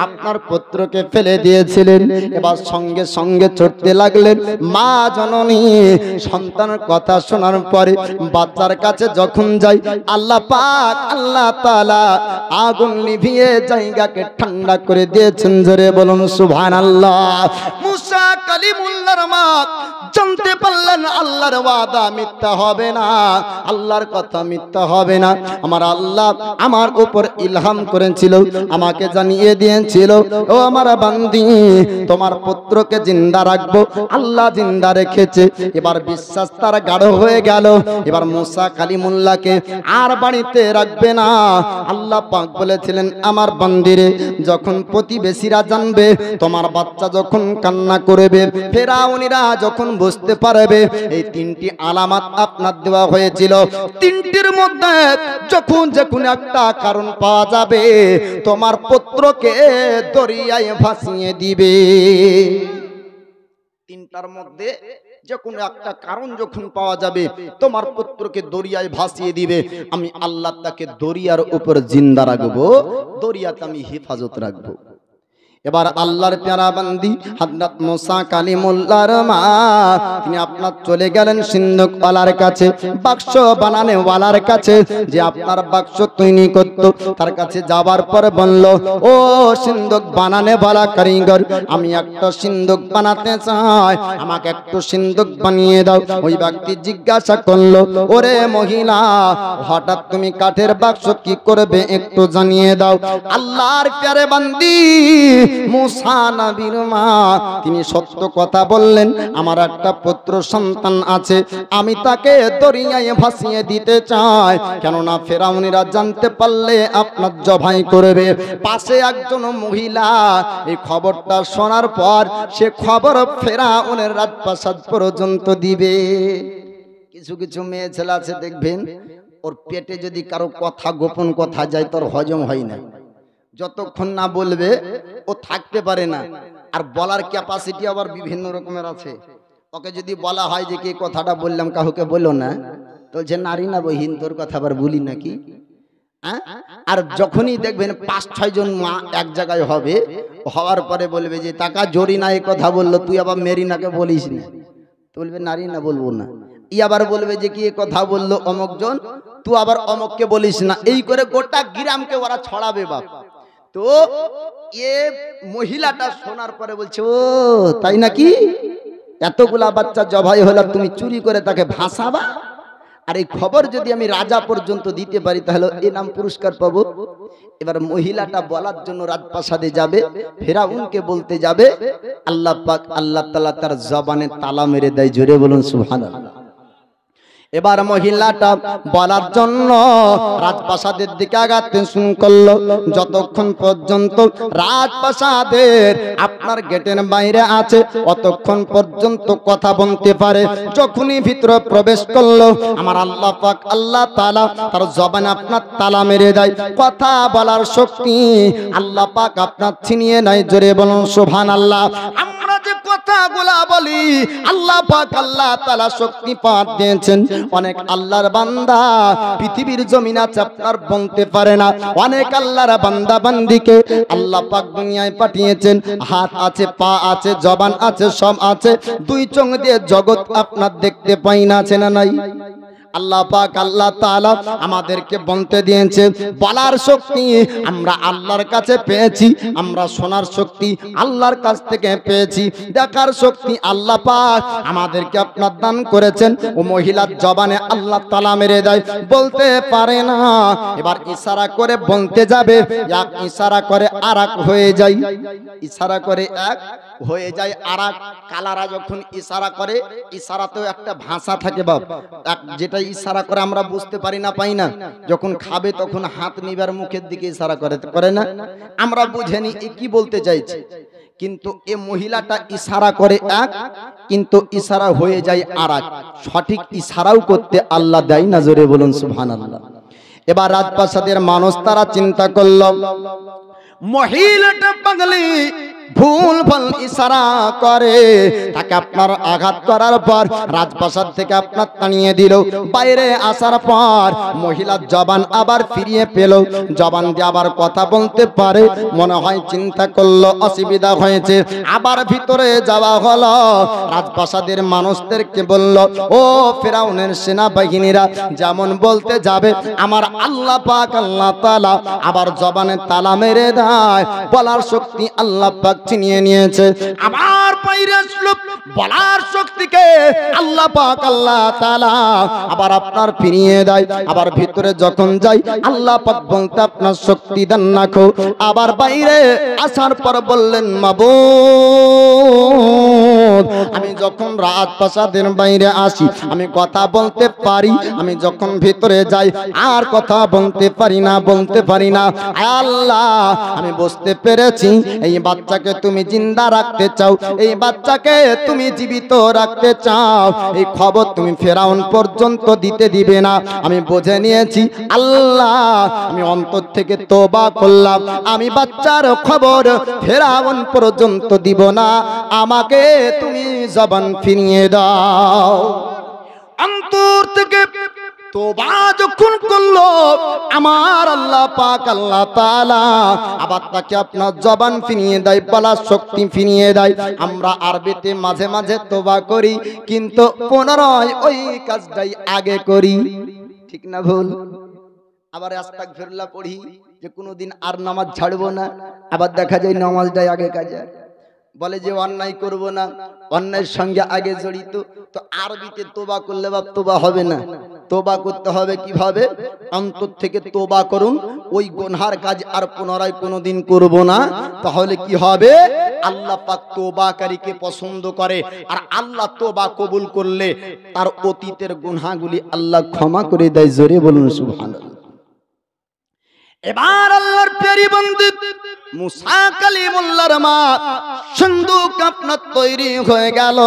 A: আপনার পুত্রকে ফেলে দিয়েছিলেন। এবার সঙ্গে সঙ্গে ছুটতে লাগলেন। মা জননী সন্তানের কথা শোনার পরে বাচ্চার কাছে যখন যাই, আল্লাহ পাক আল্লাহ তাআলা আগুন নিভিয়ে জায়গাকে ঠান্ডা করে দিয়েছেন। জোরে বলুন সুবহানাল্লাহ। মুসা কালিমুল্লাহর মা জানতে পারলেন আল্লাহর ওয়াদা মিথ্যা হবে না, আল্লাহর কথা মিথ্যা হবে না। আমার আল্লাহ আমার উপর ইলহাম করেছিল, আমাকে জানিয়ে দিয়েছিল, ও আমার বান্দি, তোমার পুত্রকে জিন্দা রাখবো। আল্লাহ জিন্দা রেখেছে। এবার বিশ্বাস তার গাঢ় হয়ে গেল। এবার মুসা কালিমুল্লাহকে আর বাড়িতে রাখবে না। আল্লাহ পাক বলেছিলেন, আমার বান্দিরে, যখন প্রতিবেশীরা জানবে তোমার বাচ্চা যখন কান্না করবে, ফেরাউনিরা যখন বুঝতে পারবে, এই তিনটি আলামত আপনার দেওয়া হয়েছিল, তিনটির মধ্যে যখন যখন একটা কারণ পাওয়া যাবে, তোমার পুত্রকে দরিয়ায় ভাসিয়ে দিবে। তিনটার মধ্যে যে কোনো একটা কারণ যখন পাওয়া যাবে, তোমার পুত্রকে দরিয়ায় ভাসিয়ে দিবে। আমি আল্লাহ তাকে দরিয়ার উপর জিন্দা রাখবো, দরিয়াতে আমি হেফাজত রাখবো। এবার আল্লাহর প্যারা বান্দি হযরত মুসা কালিমুল্লাহর মা তিনি আপনার চলে গেলেন সিন্ধুক ওয়ালার কাছে, বাক্স বানানে ওয়ালার কাছে, যে আপনার বাক্স তৈরি করত। তার কাছে যাবার পরে বলল, ও সিন্ধুক বানানে ওয়ালা কারিগর, আমি একটা সিন্ধুক বানাতে চাই, আমাকে একটু সিন্ধুক বানিয়ে দাও। ওই ব্যক্তি জিজ্ঞাসা করলো, ওরে মহিলা, হঠাৎ তুমি কাঠের বাক্স কি করবে, একটু জানিয়ে দাও। আল্লাহর প্যারে বান্দি মুসা নবীর মা তিনি সত্য কথা বললেন, আমার একটা পুত্র সন্তান আছে, আমি তাকে দরিয়ায় ভাসিয়ে দিতে চাই, কেননা ফেরাউনিরা জানতে পারলে আপনার জবাই করবে। পাশে একজন মহিলা এই খবরটা শোনার পর সে খবর ফেরাউনের রাজপ্রাসাদ পর্যন্ত দিবে। কিছু কিছু মেয়ে ছেলে আছে দেখবেন, ওর পেটে যদি কারো কথা গোপন কথা যায় তোর হজম হয় না, যতক্ষণ না বলবে ও থাকতে পারে না। আর বলার ক্যাপাসিটি আবার বিভিন্ন রকমের আছে। ওকে যদি বলা হয় যে কি কথাটা বললাম কাউকে বলো না, তো যে নারী না বহিন তোর কথা আবার বলি নাকি। আর যখনই দেখবেন ৫-৬ জন মা এক জায়গায় হবে, হওয়ার পরে বলবে যে টাকা জরিনা এই কথা বললো, তুই আবার মেরিনাকে বলিস না, তো বলবে নারী না বলবো না। ই আবার বলবে যে কি কথা বললো অমুক জন, তুই আবার অমুককে বলিস না। এই করে গোটা গ্রামকে ওরা ছড়াবে বাপ। তো এ মহিলাটা শোনার পরে বলছে, ও তাই নাকি, এতগুলা বাচ্চা জবাই হলো, তুমি চুরি করে তাকে ভাসাবা, আর এই খবর যদি আমি রাজা পর্যন্ত দিতে পারি তাহলে এ নাম পুরস্কার পাবো। এবার মহিলাটা বলার জন্য রাজপ্রাসাদে যাবে, ফেরাউনকে বলতে যাবে, আল্লাহ পাক আল্লাহ তাআলা তার জবানে তালা মেরে দেয়। জোরে বলুন সুবহানাল্লাহ। এবার মহিলাটা বলার জন্য রাজপ্রাসাদের দিকে আগাতে শুরু করলো। যতক্ষণ পর্যন্ত রাজপ্রাসাদের আপনার গেটের বাইরে আছে অতক্ষণ পর্যন্ত কথা বলতে পারে। যখনই ভিতরে প্রবেশ করলো আমার আল্লাহ পাক আল্লাহ তাআলা তার জবানে আপনার তালা মেরে দেয়। কথা বলার শক্তি আল্লাহ পাক আপনার ছিনিয়ে নেয়। জোরে বলুন সুবহানাল্লাহ। আমরা যে কথাগুলা বলি আল্লাহ পাক আল্লাহ তাআলা শক্তি পাত দিয়েছেন। অনেক আল্লাহর বান্দা পৃথিবীর জমিন আছে আপনার বলতে পারে না। অনেক আল্লাহর বান্দা বান্দিকে আল্লাহ পাক দুনিয়ায় পাঠিয়েছেন। হাত আছে, পা আছে, জবান আছে, সব আছে। দুই চোখ দিয়ে জগৎ আপনার দেখতে পাই না, আছে না নাই? আল্লাহ পাক আল্লাহ তাআলা আমাদেরকে বলতে দিয়েছে। বলার শক্তি আমরা আল্লাহর কাছে পেয়েছি, আমরা শোনার শক্তি আল্লাহর কাছ থেকে পেয়েছি, দেখার শক্তি আল্লাহ পাক আমাদেরকে আপনার দান করেছেন। ও মহিলার জবানে আল্লাহ তাআলা মেরে দেয়, বলতে পারে না। এবার ইশারা করে বলতে যাবে, এক ইশারা করে আরেক হয়ে যায়, ইশারা করে এক হয়ে যায় আরেক। কালারা যখন ইশারা করে, ইশারাতেও একটা ভাষা থাকে বাপ, যেটা ইশারা করে আমরা বুঝতে পারি না, পাই না। যখন খাবে তখন হাত নিবার মুখের দিকে ইশারা করে না, আমরা বুঝেনি এ কি বলতে চাইছে। কিন্তু এ মহিলাটা ইশারা করে এক, কিন্তু ইশারা হয়ে যায় আরেক। সঠিক ইশারাও করতে আল্লাহ দেয় না। জোরে বলুন সুবহানাল্লাহ। এবার রাজপ্রাসাদের মানুষ তারা চিন্তা করল, মহিলাটা পাগলি ভুল ভাল ইশারা করে, তাকে আপনার আঘাত করার পর রাজপ্রাসাদ থেকে আপনার তাড়িয়ে দিল। বাইরে আসার পর মহিলার জবান আবার ফিরিয়ে পেল, জবান দিয়ে আবার কথা বলতে পারে। মনে হয় চিন্তা করলো অসুবিধা হয়েছে, আবার ভিতরে যাওয়া হলো। রাজপ্রাসাদের মানুষদেরকে বলল, ও ফেরাউনের সেনাবাহিনীরা, যেমন বলতে যাবে আমার আল্লাহ পাক আল্লাহ তাআলা আবার জবানে তালা মেরে দেয়। বলার শক্তি আল্লাহ পাক ছিনিয়ে নিয়েছে। আবার বাইরে আসলো, বলার শক্তিকে আল্লাহ পাক আল্লাহ তাআলা আবার আপনার ফিরিয়ে দেয়। আবার ভিতরে যখন যাই আল্লাহ পাক বলতে আপনার শক্তি দেন না খো। আবার বাইরে আসার পর বললেন, মাবুদ আমি যখন রাজপ্রাসাদের বাইরে আসি আমি কথা বলতে পারি, আমি যখন ভিতরে যাই আর কথা বলতে পারি না, বলতে পারি না। আল্লাহ আমি বুঝতে পেরেছি এই বাচ্চাকে তুমি জিন্দা রাখতে চাও, এই বাচ্চাকে তুমি জীবিত রাখতে চাও। এই খবর তুমি ফেরাউন পর্যন্ত দিতে দিবে না, আমি বুঝে নিয়েছি। আল্লাহ আমি অন্তর থেকে তওবা করলাম, আমি বাচ্চার খবর ফেরাউন পর্যন্ত দিব না, আমাকে তুমি জবান ফিরিয়ে দাও। অন্তর থেকে তওবা যখন করলো আমার আল্লাহ পাক আল্লাহ তাআলা আবার তাকে আপনার জবান ফিরিয়ে দেয়, বলার শক্তি ফিরিয়ে দেয়। আমরা আরবিতে মাঝে মাঝে তওবা করি, কিন্তু পুনরায় ওই কাজটাই আগে করি, ঠিক না ভুল? আবার আস্তাগফিরুল্লাহ পড়ি যে কোনোদিন আর নামাজ ছাড়বো না, আবার দেখা যায় নামাজটাই আগে কাজে। বলে যে অন্যায় করব না, অন্যায়ের সঙ্গে আগে জড়িত। তো আরবিতে তোবা করলে বাপ তোবা হবে না, তোবা করতে হবে কিভাবে? অন্তর থেকে তোবা করুন, ওই গুনহার কাজ আর পুনরায় কোনোদিন করব না। তাহলে কি হবে? আল্লাহ পাক তোবাকারীকে পছন্দ করে, আর আল্লাহ তোবা কবুল করলে তার অতীতের গুনহাগুলি আল্লাহ ক্ষমা করে দেয়। জোরে বলুন সুবহানাল্লাহ। এবার আল্লাহর প্যারি বান্দা মুসা কালিমুল্লাহর মা সিন্ধুক আপনার তৈরি হয়ে গেল,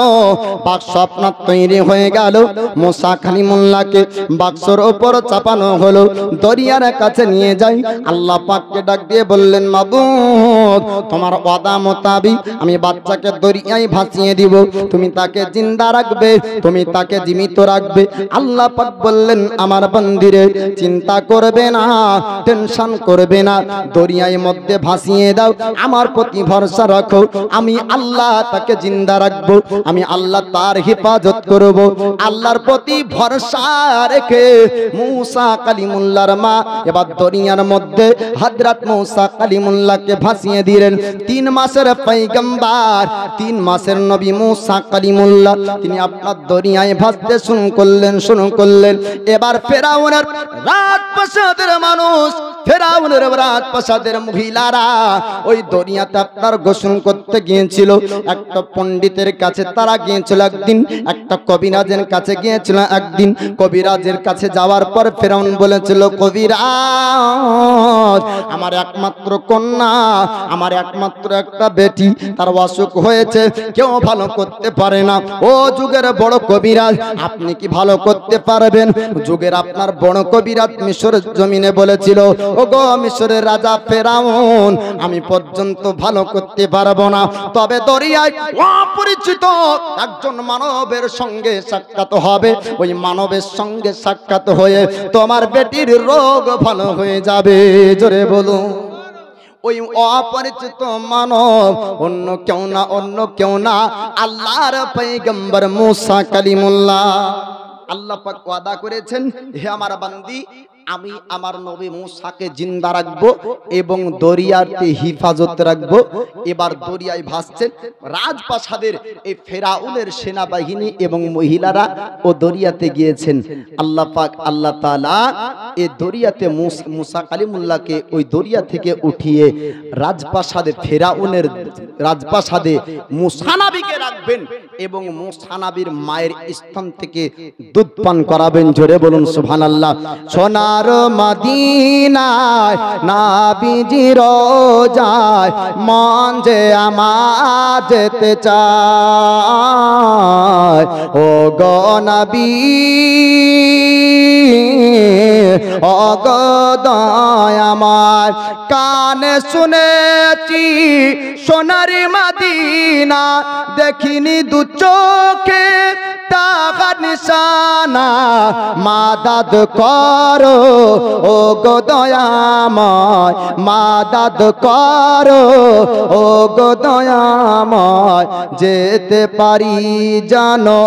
A: বাক্স আপনার তৈরি হয়ে গেল। মুসা কালিমুল্লাহকে বাক্সর উপর চাপানো হলো, দরিয়ার কাছে নিয়ে যাই। আল্লাহ পাককে ডাক দিয়ে বললেন, মাবুদ তোমার ওয়াদা মোতাবিক আমি বাচ্চাকে দরিয়ায় ভাসিয়ে দিব, তুমি তাকে জিন্দা রাখবে, তুমি তাকে জীবিত রাখবে। আল্লাহ পাক বললেন, আমার বান্দিরে চিন্তা করবে না, টেনশন পেরেশান করবে না, দরিয়ার মধ্যে ভাসিয়ে দাও, আমার প্রতি ভরসা রাখো, আমি আল্লাহ তাকে জিন্দা রাখবো, আমি আল্লাহ তার হেফাজত করব। আল্লাহর প্রতি ভরসা রেখে মূসা কালিমুল্লাহর মা এবার দরিয়ার মধ্যে হযরত মূসা কালিমুল্লাহকে ভাসিয়ে দিলেন। 3 মাসের পয়গম্বর, 3 মাসের নবী মূসা কালিমুল্লাহ তিনি আপনার দরিয়ায় ভাসতে শুরু করলেন। এবার ফেরাউনের রাজপ্রাসাদের মানুষ, ফেরাউনের রাজপ্রাসাদের মহিলারা ওই দরিয়াতে আপনার গোসল করতে গিয়েছিল। একটা পণ্ডিতের কাছে তারা গিয়েছিল একদিন, একটা কবিরাজের কাছে গিয়েছিল একদিন। কবিরাজের কাছে যাওয়ার পর ফেরাউন বলেছিল, কবিরাজ আমার একমাত্র কন্যা, আমার একমাত্র একটা বেটি, তার অসুখ হয়েছে, কেউ ভালো করতে পারে না। ও যুগের বড় কবিরাজ, আপনি কি ভালো করতে পারবেন? যুগের আপনার বড় কবিরাজ মিশরের জমিনে বলেছিল, ও গো মিশরের রাজা ফেরাউন, আমি পর্যন্ত ভালো করতে পারবো না, তবে দরিয়ায় অপরিচিত একজন মানবের সঙ্গে সাক্ষাৎ হবে, ওই মানবের সঙ্গে সাক্ষাৎ হয়ে তোমার বেটির রোগ ভালো হয়ে যাবে। জোরে বলুন। ওই অপরিচিত মানব অন্য কেউ না আল্লাহর পয়গম্বর মূসা কালিমুল্লাহ। আল্লাহ পাক ওয়াদা করেছেন, হে আমার বান্দি, আমি আমার নবী মূসাকে জিন্দা রাখবো এবং দরিয়াতে হিফাজত রাখবো। এবার দরিয়ায় ভাসছেন রাজপ্রাসাদের এই ফেরাউনের সেনাবাহিনী এবং মহিলারা ও দরিয়াতে গিয়েছেন। আল্লাহ পাক আল্লাহ তাআলা এই দরিয়াতে মূসা কালিমুল্লাহকে ওই দরিয়া থেকে উঠিয়ে রাজপ্রাসাদে, ফেরাউনের রাজপ্রাসাদে মূসা নবীকে রাখবেন এবং মূসা নবীর মায়ের স্তন থেকে দুধ পান করাবেন। জোরে বলুন সুবহানাল্লাহ। সোনার মদিনায় নবীজি রোজায় মন যে আমার যেতে চায়, ও গো নবী ও গো দয়াময়, কানে শুনেছি সোনার মদিনা, দেখিনি দু চোখে তাহার নিশানা, মাদাদ করো ও গো দয়াময়, মাদাদ করো ও গো দয়াময়, যেতে পারি জানো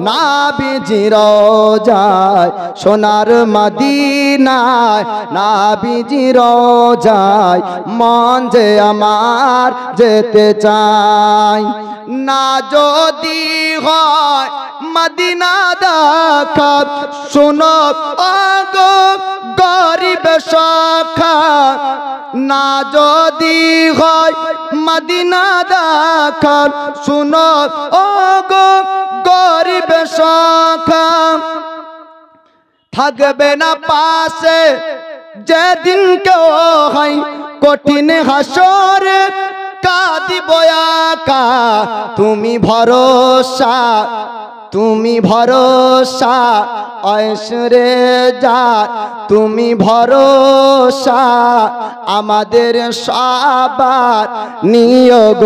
A: নবীজি রোজায়, সোনার মদিনায় নবীজি রোজায় মন যে আমার যেতে চাই। না যদি হয় মদিনা দেখা, শোনো গো গরিব শাখা, না যদি হয় মদিনা দেখা, শোনো গো গরিব শাখা, থাকবে না পাশে যেদিন কেউ হয় কঠিন হাসরে, কাঁদিব একা, তুমি ভরসা, তুমি ভরসা ঐশ্বরে যা, তুমি ভরসা আমাদের সবার নিয়োগ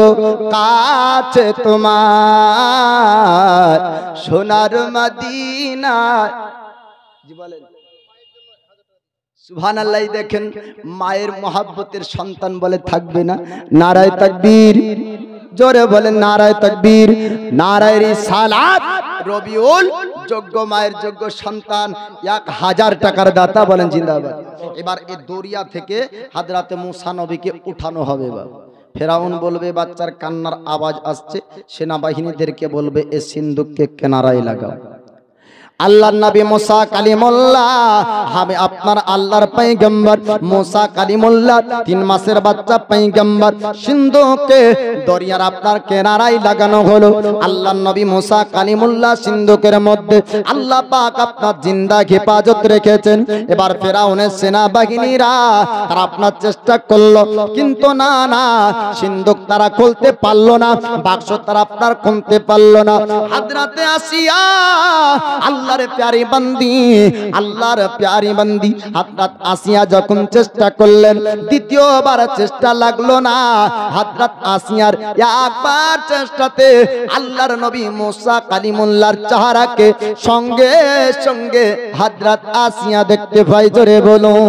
A: কাছে তোমার, সোনার মদিনা। জি বলেন সুবহানাল্লাহ। দেখেন মায়ের মহব্বতের সন্তান বলে থাকবে না। নারায়ে তাকবীর, জোরে বলেন নারায়ে তাকবীর, নারায়ে রিসালাত। রবিউল যোগ্য মায়ের যোগ্য সন্তান 1000 টাকার দাতা, বলেন জিন্দাবাদ। এবার এই দরিয়া থেকে হযরত মূসা নবীকে উঠানো হবে। ফেরাউন বলবে বাচ্চার কান্নার আওয়াজ আসছে, সেনাবাহিনীদেরকে বলবে এই সিন্দুককে কিনারায় লাগাও। আল্লাহর নবী মূসা কালিমুল্লাহ, আমি আপনার আল্লাহর পয়গম্বর মূসা কালিমুল্লাহ 3 মাসের বাচ্চা পয়গম্বর, সিন্ধুকে দরিয়ার আপনার কিনারায় লাগানো হলো। আল্লাহর নবী মূসা কালিমুল্লাহ সিন্ধুকের মধ্যে আল্লাহ পাক আপনার জিন্দা হেফাজত রেখেছেন। এবার ফেরাউনের সেনাবাহিনীরা তারা আপনার চেষ্টা করলো, কিন্তু না সিন্ধুক তারা খুলতে পারলো না, বাক্স তারা আপনার খুলতে পারলো না। হযরতে আসিয়া আল্লাহর প্যারি বান্দি, আল্লাহর প্যারি বান্দি হযরত আসিয়া যখন চেষ্টা করলেন, দ্বিতীয়বার চেষ্টা লাগলো না। হযরত আসিয়ার একবার চেষ্টাতে আল্লাহর নবী মূসা কালিমুল্লাহর চেহারাকে সঙ্গে সঙ্গে হযরত আসিয়া দেখতে পাই। জোরে বলুন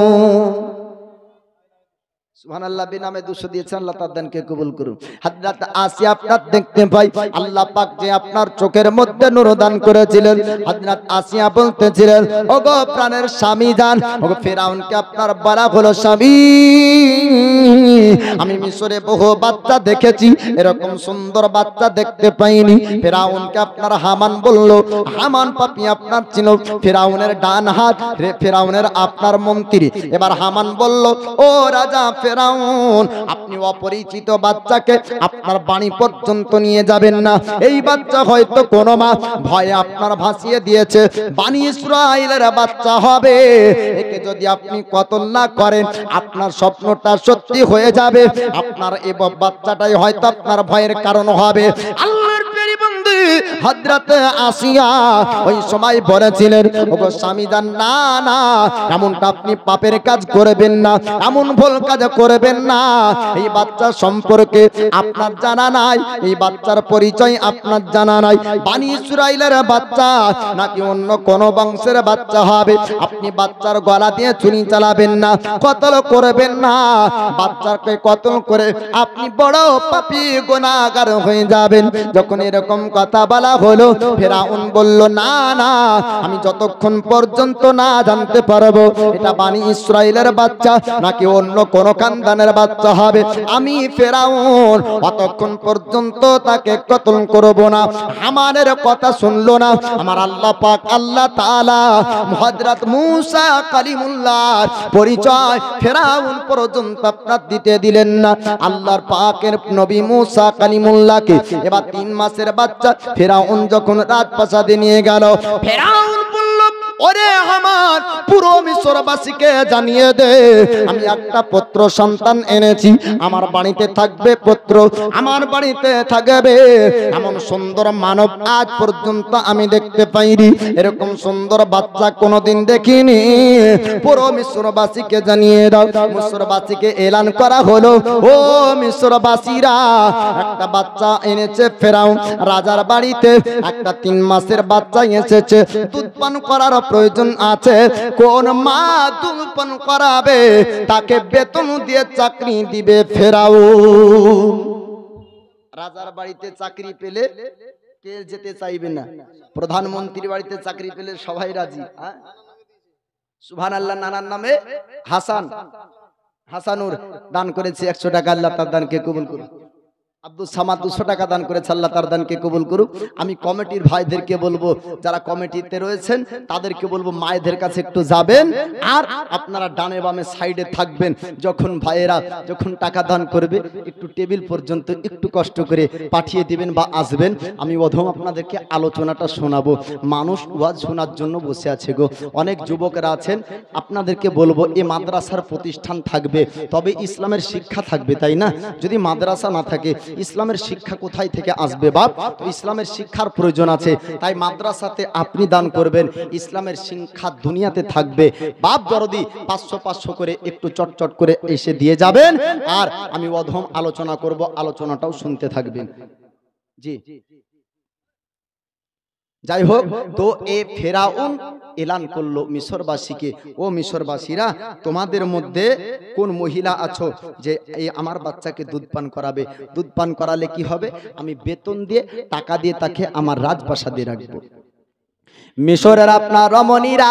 A: সুবহানাল্লাহ বিনামে 200 দিয়েছেন, আল্লাহ তার দানকে কবুল করুন। হযরত আসিয়া আপনার দেখতে পাই আল্লাহ পাক যে আপনার চোখের মধ্যে নূর দান করেছিলেন। হযরত আসিয়া বলতেছিলেন, ওগো প্রাণের স্বামী জান, ওগো ফেরাউনকে আপনার বলা হলো, স্বামী আমি মিশরে বহু বাচ্চা দেখেছি, এরকম সুন্দর বাচ্চা দেখতে পাইনি। ফেরাউনকে আপনার হামান বলল, হামান পাপী আপনার চিনো, ফেরাউনের ডান হাত, ফেরাউনের আপনার মন্ত্রী। এবার হামান বলল, ও রাজা ফেরাউন, আপনি অপরিচিত বাচ্চাকে আপনার বাড়ি পর্যন্ত নিয়ে যাবেন না। এই বাচ্চা হয়তো কোনো মা ভয়ে আপনার ভাসিয়ে দিয়েছে, বনী ইসরাইলের বাচ্চা হবে। একে যদি আপনি কতল না করেন আপনার স্বপ্নটা সত্যি হয়ে যাবে, আপনার এই বাচ্চাটাই হয়তো আপনার ভয়ের কারণ হবে। আল্লাহর প্রিয় বন্ধু হযরত আসিয়া ওই সময় বলেছিলেন, ওগো স্বামী জান, না না, এমনটা আপনি পাপের কাজ করবেন না, এমন ভুল কাজ করবেন না। এই বাচ্চা সম্পর্কে আপনার জানা নাই, এই বাচ্চার পরিচয় আপনার জানা নাই, বনী ইসরাইলের বাচ্চা নাকি অন্য কোন বংশের বাচ্চা হবে। আপনি বাচ্চার গলা দিয়ে ছুরি চালাবেন না, কতল করবেন না। বাচ্চাকে কতল করে আপনি বড় পাপী গুনাহগার হয়ে যাবেন। যখন এরকম কথা বলা হলো, ফেরাউন বলল, না না, আমি যতক্ষণ পর্যন্ত না জানতে পারবো এটা বনী ইসরাইলের বাচ্চা নাকি অন্য কোন খানদানের বাচ্চা হবে, আমি ফেরাউন ততক্ষণ পর্যন্ত তাকে কতল করব না। হামানের কথা শুনলো না। আমার আল্লাহ পাক আল্লাহ তাআলা হযরত মূসা কালিমুল্লাহর পরিচয় ফেরাউন পর্যন্ত আপনার দিতে দিলেন না। আল্লাহর পাকের নবী মূসা কালিমুল্লাহকে এবার 3 মাসের বাচ্চা ফেরাউন যখন রাজপ্রাসাদে নিয়ে গেল, ফেরাউন বলল, ওরে হামান, পুরো মিশরবাসীকে জানিয়ে দে আমি একটা পুত্র সন্তান এনেছি, আমার বাড়িতে থাকবে পুত্র, আমার বাড়িতে থাকবে। এমন সুন্দর মানব আজ পর্যন্ত আমি দেখতে পাইনি, এরকম সুন্দর বাচ্চা কোনোদিন দেখিনি। পুরো মিশরবাসীকে জানিয়ে দাও। মিশরবাসীকে এলান করা হলো, ও মিশরবাসীরা, একটা বাচ্চা এনেছে ফেরাউন রাজার বাড়িতে, একটা 3 মাসের বাচ্চা এসেছে, দুধ পান করার প্রয়োজন আছে। কোন মা দুধ পান করাবে তাকে বেতন দিয়ে চাকরি দিবে ফেরাউন। রাজার বাড়িতে চাকরি পেলে কে যেতে চাইবে না? প্রধানমন্ত্রীর বাড়িতে চাকরি পেলে সবাই রাজি। সুবহানাল্লাহ। নানার নামে হাসানুর দান করেছে 100 টাকা, আল্লাহ তার দানকে কবুল করুন। আব্দুল সামাদ 200 টাকা দান করেছে, আল্লাহ তার দানকে কবুল করুক। আমি কমিটির ভাইদেরকে বলবো, যারা কমিটিতে রয়েছেন তাদেরকে বলবো মায়েদের কাছে একটু যাবেন, আর আপনারা ডানে বামে সাইডে থাকবেন। যখন ভাইয়েরা যখন টাকা দান করবে একটু টেবিল পর্যন্ত একটু কষ্ট করে পাঠিয়ে দিবেন বা আসবেন। আমি অধম আপনাদেরকে আলোচনাটা শোনাবো। মানুষ ওয়াজ শোনার জন্য বসে আছে গো, অনেক যুবকরা আছেন। আপনাদেরকে বলবো, এই মাদ্রাসার প্রতিষ্ঠান থাকবে তবে ইসলামের শিক্ষা থাকবে, তাই না? যদি মাদ্রাসা না থাকে ইসলামের শিক্ষা কোথায় থেকে আসবে বাপ? তো ইসলামের শিক্ষার প্রয়োজন আছে, তাই মাদ্রাসাতে আপনি দান করবেন, ইসলামের শিক্ষা দুনিয়াতে থাকবে। বাপ দরদি 500 করে একটু চটচট করে এসে দিয়ে যাবেন, আর আমি অধম আলোচনা করব, আলোচনাটাও শুনতে থাকবেন। জি, যাই হোক, তো এ ফেরাউন এলান করলো মিশরবাসীকে, ও মিশরবাসীরা, তোমাদের মধ্যে কোন মহিলা আছো যে এই আমার বাচ্চাকে দুধ পান করাবে? দুধ পান করালে কি হবে? আমি বেতন দিয়ে টাকা দিয়ে তাকে আমার রাজপ্রাসাদে রাখবো। মিশরের আপনার রমণীরা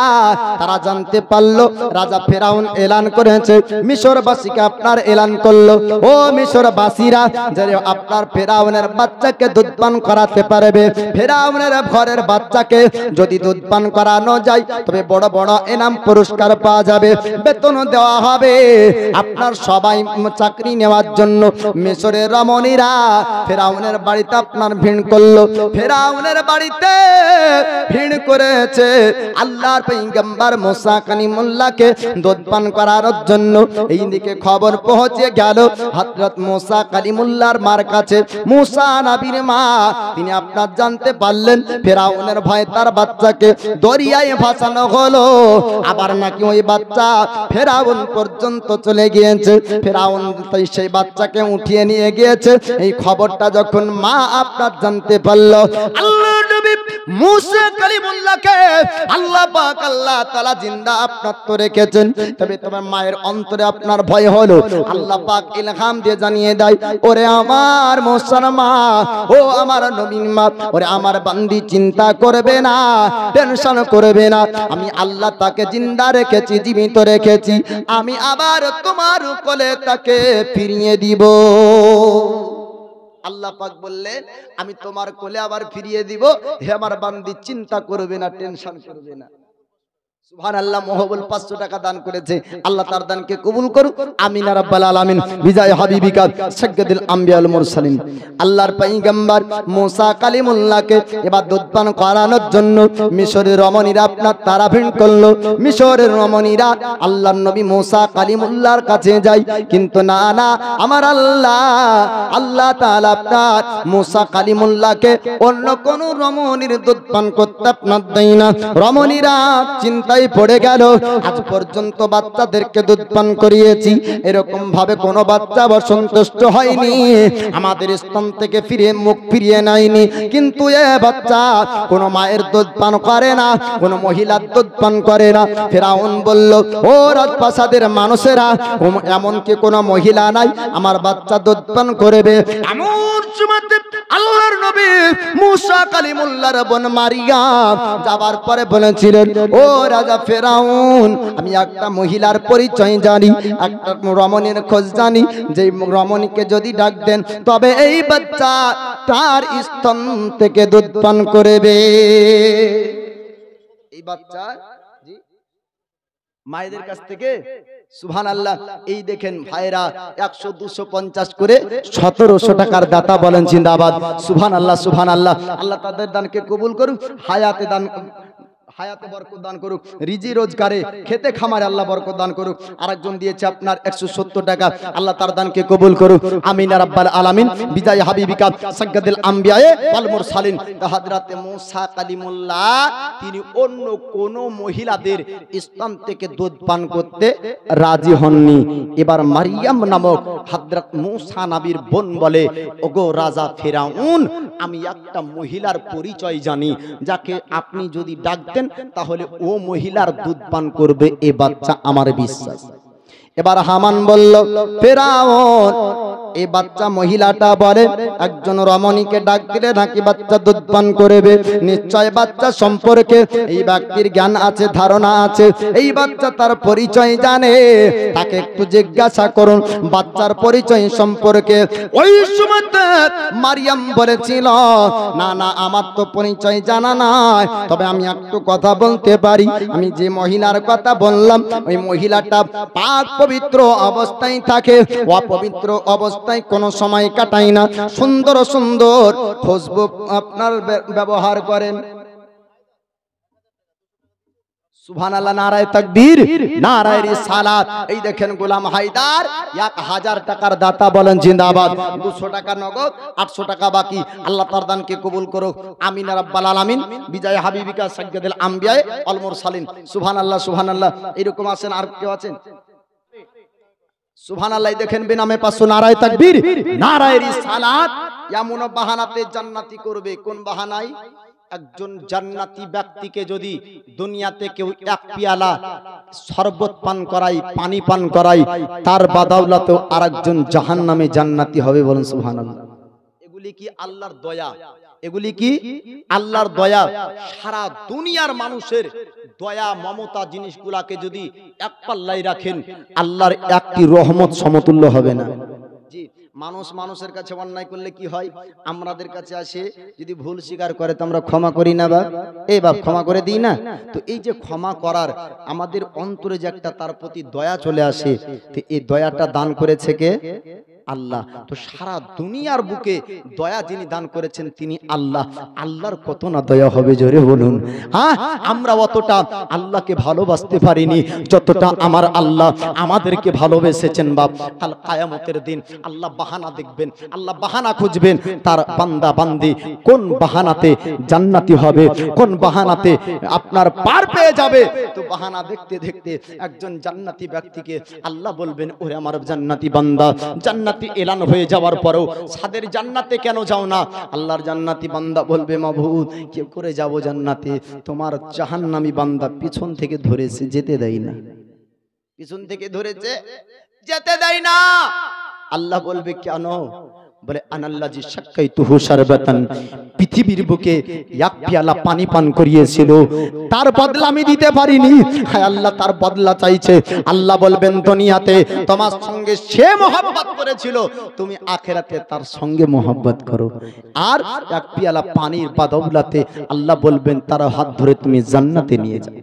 A: তারা জানতে পারলো রাজা ফেরাউন এলান করেছে, মিশরবাসীকে আপনার এলান করলো, ও মিশরবাসীরা, যে আপনার ফেরাউনের বাচ্চাকে দুধ পান করাতে পারবে, ফেরাউনের ঘরের বাচ্চাকে যদি দুধ পান করানো যায় তবে বড় বড় এনাম পুরস্কার পাওয়া যাবে, বেতন দেওয়া হবে। আপনার সবাই চাকরি নেওয়ার জন্য মিশরের রমণীরা ফেরাউনের বাড়িতে আপনার ভিড় করলো। ফেরাউনের বাড়িতে ভিড় করেছে আল্লাহর পয়গম্বর মুসা কালিমুল্লাহকে দুধ পান করানোর জন্য। এইদিকে খবর পৌঁছে গেল হযরত মুসা কালিমুল্লাহর মার কাছে। মুসা নবীর মা, তিনি আপনার জানতে পারলেন ফেরাউনের ভয়ে তার বাচ্চাকে দরিয়ায় ভাসানো হলো। আবার নাকি ওই বাচ্চা ফেরাউন পর্যন্ত চলে গিয়েছে, ফেরাউন সেই বাচ্চাকে উঠিয়ে নিয়ে গিয়েছে। এই খবরটা যখন মা আপনার জানতে পারলো, আল্লাহর নবী মুসা কালিমুল্লাহ কালিমুল্লাহকে আল্লাহ পাক আল্লাহ তাআলা জিন্দা আপনার তো রেখেছেন, তবে তোমার মায়ের অন্তরে আপনার ভয় হলো। আল্লাহ পাক ইলহাম দিয়ে জানিয়ে দেয়, ওরে আমার মুসলমান, ও আমার নবীন মা, ওরে আমার বান্দি, চিন্তা করবে না, টেনশন করবে না, আমি আল্লাহ তাকে জিন্দা রেখেছি, জীবিত রেখেছি, আমি আবার তোমার কোলে তাকে ফিরিয়ে দিব। আল্লাহ পাক বললেন, আমি তোমার কোলে আবার ফিরিয়ে দিব, হে আমার বান্দি, চিন্তা করবে না, টেনশন করবে না। সুবহানাল্লাহ। মহবুল 500 টাকা দান করেছে, আল্লাহ তার দানকে কবুল করুক, আমিন ইয়া রাব্বাল আলামিন। বিজয় হাবিবিকা সাইয়্যিদুল আম্বিয়া ওয়াল মুরসালিন। আল্লাহর পয়গম্বর মুসা কালিমুল্লাহকে এবার দুধ পান করানোর জন্য মিশরের রমণীরা আপনার তারাভিন করলো। মিশরের রমণীরা আল্লাহর নবী মুসা কালিমুল্লাহর কাছে যায়, কিন্তু না না, আমার আল্লাহ তাআলা আপনার মুসা কালিমুল্লাহকে অন্য কোন রমণীর দুধ পান করতে আপনার দেয় না। রমণীরা চিন্তায় পড়ে গেল, আজ পর্যন্ত বাচ্চাদেরকে দুধ পান করিয়েছি, এরকম ভাবে কোনো বাচ্চা সন্তুষ্ট হয়নি, আমাদের স্তন থেকে মুখ ফিরিয়ে নেয়নি, কিন্তু এ বাচ্চা কোনো মায়ের দুধ পান করে না, কোনো মহিলার দুধ পান করে না। ফিরাউন বলল, ও রাজপ্রাসাদের মানুষেরা, এমনকি কোনো মহিলা নাই আমার বাচ্চা দুধ পান করবে। এমন সময়তে আল্লাহর নবী মুসা কালিমুল্লাহর বোন মারিয়াম যাবার পরে বলেছিলেন, ও রাজা ফেরাউন, আমি একটা মহিলার পরিচয় জানি, একটা রমণীর খোঁজ জানি, যে রমণীকে যদি ডাক দেন তবে এই বাচ্চা তার স্তন থেকে দুধ পান করবে। এই বাচ্চা মায়েদের কাছ থেকে, সুবহানাল্লাহ। এই দেখেন ভাইরা, 100 250 করে 1700 টাকার দাতা বলেন জিন্দাবাদ। সুবহানাল্লাহ সুবহানাল্লাহ। আল্লাহ তাদের দানকে কবুল করুক, হায়াতে বরকত দান করুক, রিজি রোজগারে খেতে খামারে আল্লাহ বরকত দান করুক। আরেকজন দিয়েছে আপনার 170 টাকা, আল্লাহ তার দানকে কবুল করুক, আমিন ইয়া রাব্বাল আলামিন। বিজয় হাবিবিকা সাইয়্যিদুল আম্বিয়া ওয়াল মুরসালিন। হযরতে মুসা কালিমুল্লাহ তিনি অন্য কোন মহিলাদের স্তন থেকে দুধ পান করতে রাজি হননি। এবার মারিয়াম নামক হযরত মুসা নবীর বোন বলে, ওগো রাজা ফেরাউন, আমি একটা মহিলার পরিচয় জানি, যাকে আপনি যদি ডাকতেন তাহলে ও মহিলার দুধ পান করবে, এ বাচ্চা আমার বিশ্বাস। এবার হামান বলল, ফেরাউন, এই বাচ্চা মহিলাটা বলে একজন রমণীকে ডাক দিলে নাকি বাচ্চা দুধ পান করবে, নিশ্চয় বাচ্চা সম্পর্কে এই ব্যক্তির জ্ঞান আছে, ধারণা আছে, এই বাচ্চা তার পরিচয় জানে, তাকে একটু জিজ্ঞাসা করুন বাচ্চার পরিচয় সম্পর্কে। ওই সময় মারিয়াম বলেছিল, না না, আমার তো পরিচয় জানা নাই, তবে আমি একটু কথা বলতে পারি। আমি যে মহিলার কথা বললাম, ওই মহিলাটা পাক পবিত্র অবস্থায় থাকে, অপবিত্র অবস্থায় কোনো সময় কাটায় না, সুন্দর সুন্দর খুশবু আপনার ব্যবহার করেন। সুবহানাল্লাহ, নারায়ে তাকবীর, নারায়ে রিসালাত। এই দেখেন গোলাম হায়দার 1000 টাকার দাতা বলেন জিন্দাবাদ। 200 টাকা নগদ, 800 টাকা বাকি। আল্লাহ তার দানকে কবুল করুক, আমিন ইয়া রাব্বাল আলামিন। বিজয় হাবিবিকা সাইয়্যিদুল আম্বিয়া ওয়াল মুরসালিন। সুবহানাল্লাহ সুবহানাল্লাহ। এরকম আছেন, আর কেউ আছেন? সুবহানাল্লাহ। দেখেন বেনামে 500, নারায়ে তাকবীর, নারায়ে রিসালাত। এমন বাহানাতে জান্নাতি করবে, কোন বাহানায়? একজন জান্নাতি ব্যক্তিকে যদি দুনিয়াতে কেউ এক পেয়ালা শরবত পান করায়, পানি পান করায়, তার বাদাওলাতে আরেকজন জাহান্নামে জান্নাতি হবে, বলেন সুবহানাল্লাহ। এগুলি কি আল্লাহর দয়া? এগুলি কি আল্লাহর দয়া? সারা দুনিয়ার মানুষের দয়া মমতা জিনিসগুলাকে যদি এক পাল্লায় রাখেন, আল্লাহর একটি রহমত সমতুল্য হবে না। জি, মানুষ মানুষের কাছে অন্যায় করলে কি হয়? আমাদের কাছে আসে, যদি ভুল স্বীকার করে তো আমরা ক্ষমা করি না, বাপ এই বাপ ক্ষমা করে দিই না। তো এই যে ক্ষমা করার আমাদের অন্তরে যে একটা তার প্রতি দয়া চলে আসে, তো এই দয়াটা দান করেছে কে? আল্লাহ। তো সারা দুনিয়ার বুকে দয়া যিনি দান করেছেন তিনি আল্লাহ। আল্লাহর কত না দয়া হবে, জোরে বলুন। হ্যাঁ, আমরা অতটা আল্লাহকে ভালোবাসতে পারিনি যতটা আমার আল্লাহ আমাদেরকে ভালোবেসেছেন। বাপ, কাল কিয়ামতের দিন আল্লাহ বাহানা দেখবেন, আল্লাহ বাহানা খুঁজবেন, তার বান্দা বান্দি কোন বাহানাতে জান্নাতি হবে, কোন বাহানাতে আপনার পার পেয়ে যাবে। তো বাহানা দেখতে দেখতে একজন জান্নাতি ব্যক্তিকে আল্লাহ বলবেন, ওরে আমার জান্নাতি বান্দা, জান্নাতি জান্নাতি এলান হয়ে যাওয়ার পরেও সাদের জান্নাতে কেন যাও না? আল্লাহর জান্নাতি বান্দা বলবে মাবুদ কি করে যাব জান্নাতে? তোমার জাহান্নামী বান্দা পিছন থেকে ধরেছে, যেতে দেয় না। পিছন থেকে ধরেছে, যেতে দেয় না। আল্লাহ বলবে কেন? বলে আনাল্লাজি শাক্কাইতুহু শারবাতান, পৃথিবীর বুকে এক পেয়ালা পানি পান করিয়েছিল, তার বদলা আমি দিতে পারিনি। হায় আল্লাহ তার বদলা চাইছে। আল্লাহ বলবেন দুনিয়াতে তোমার সঙ্গে সে মহব্বত করেছিল, তুমি আখিরাতে তার সঙ্গে মহব্বত করো। আর এক পেয়ালা পানির বদৌলতে আল্লাহ বলবেন তার হাত ধরে তুমি জান্নাতে নিয়ে যাও।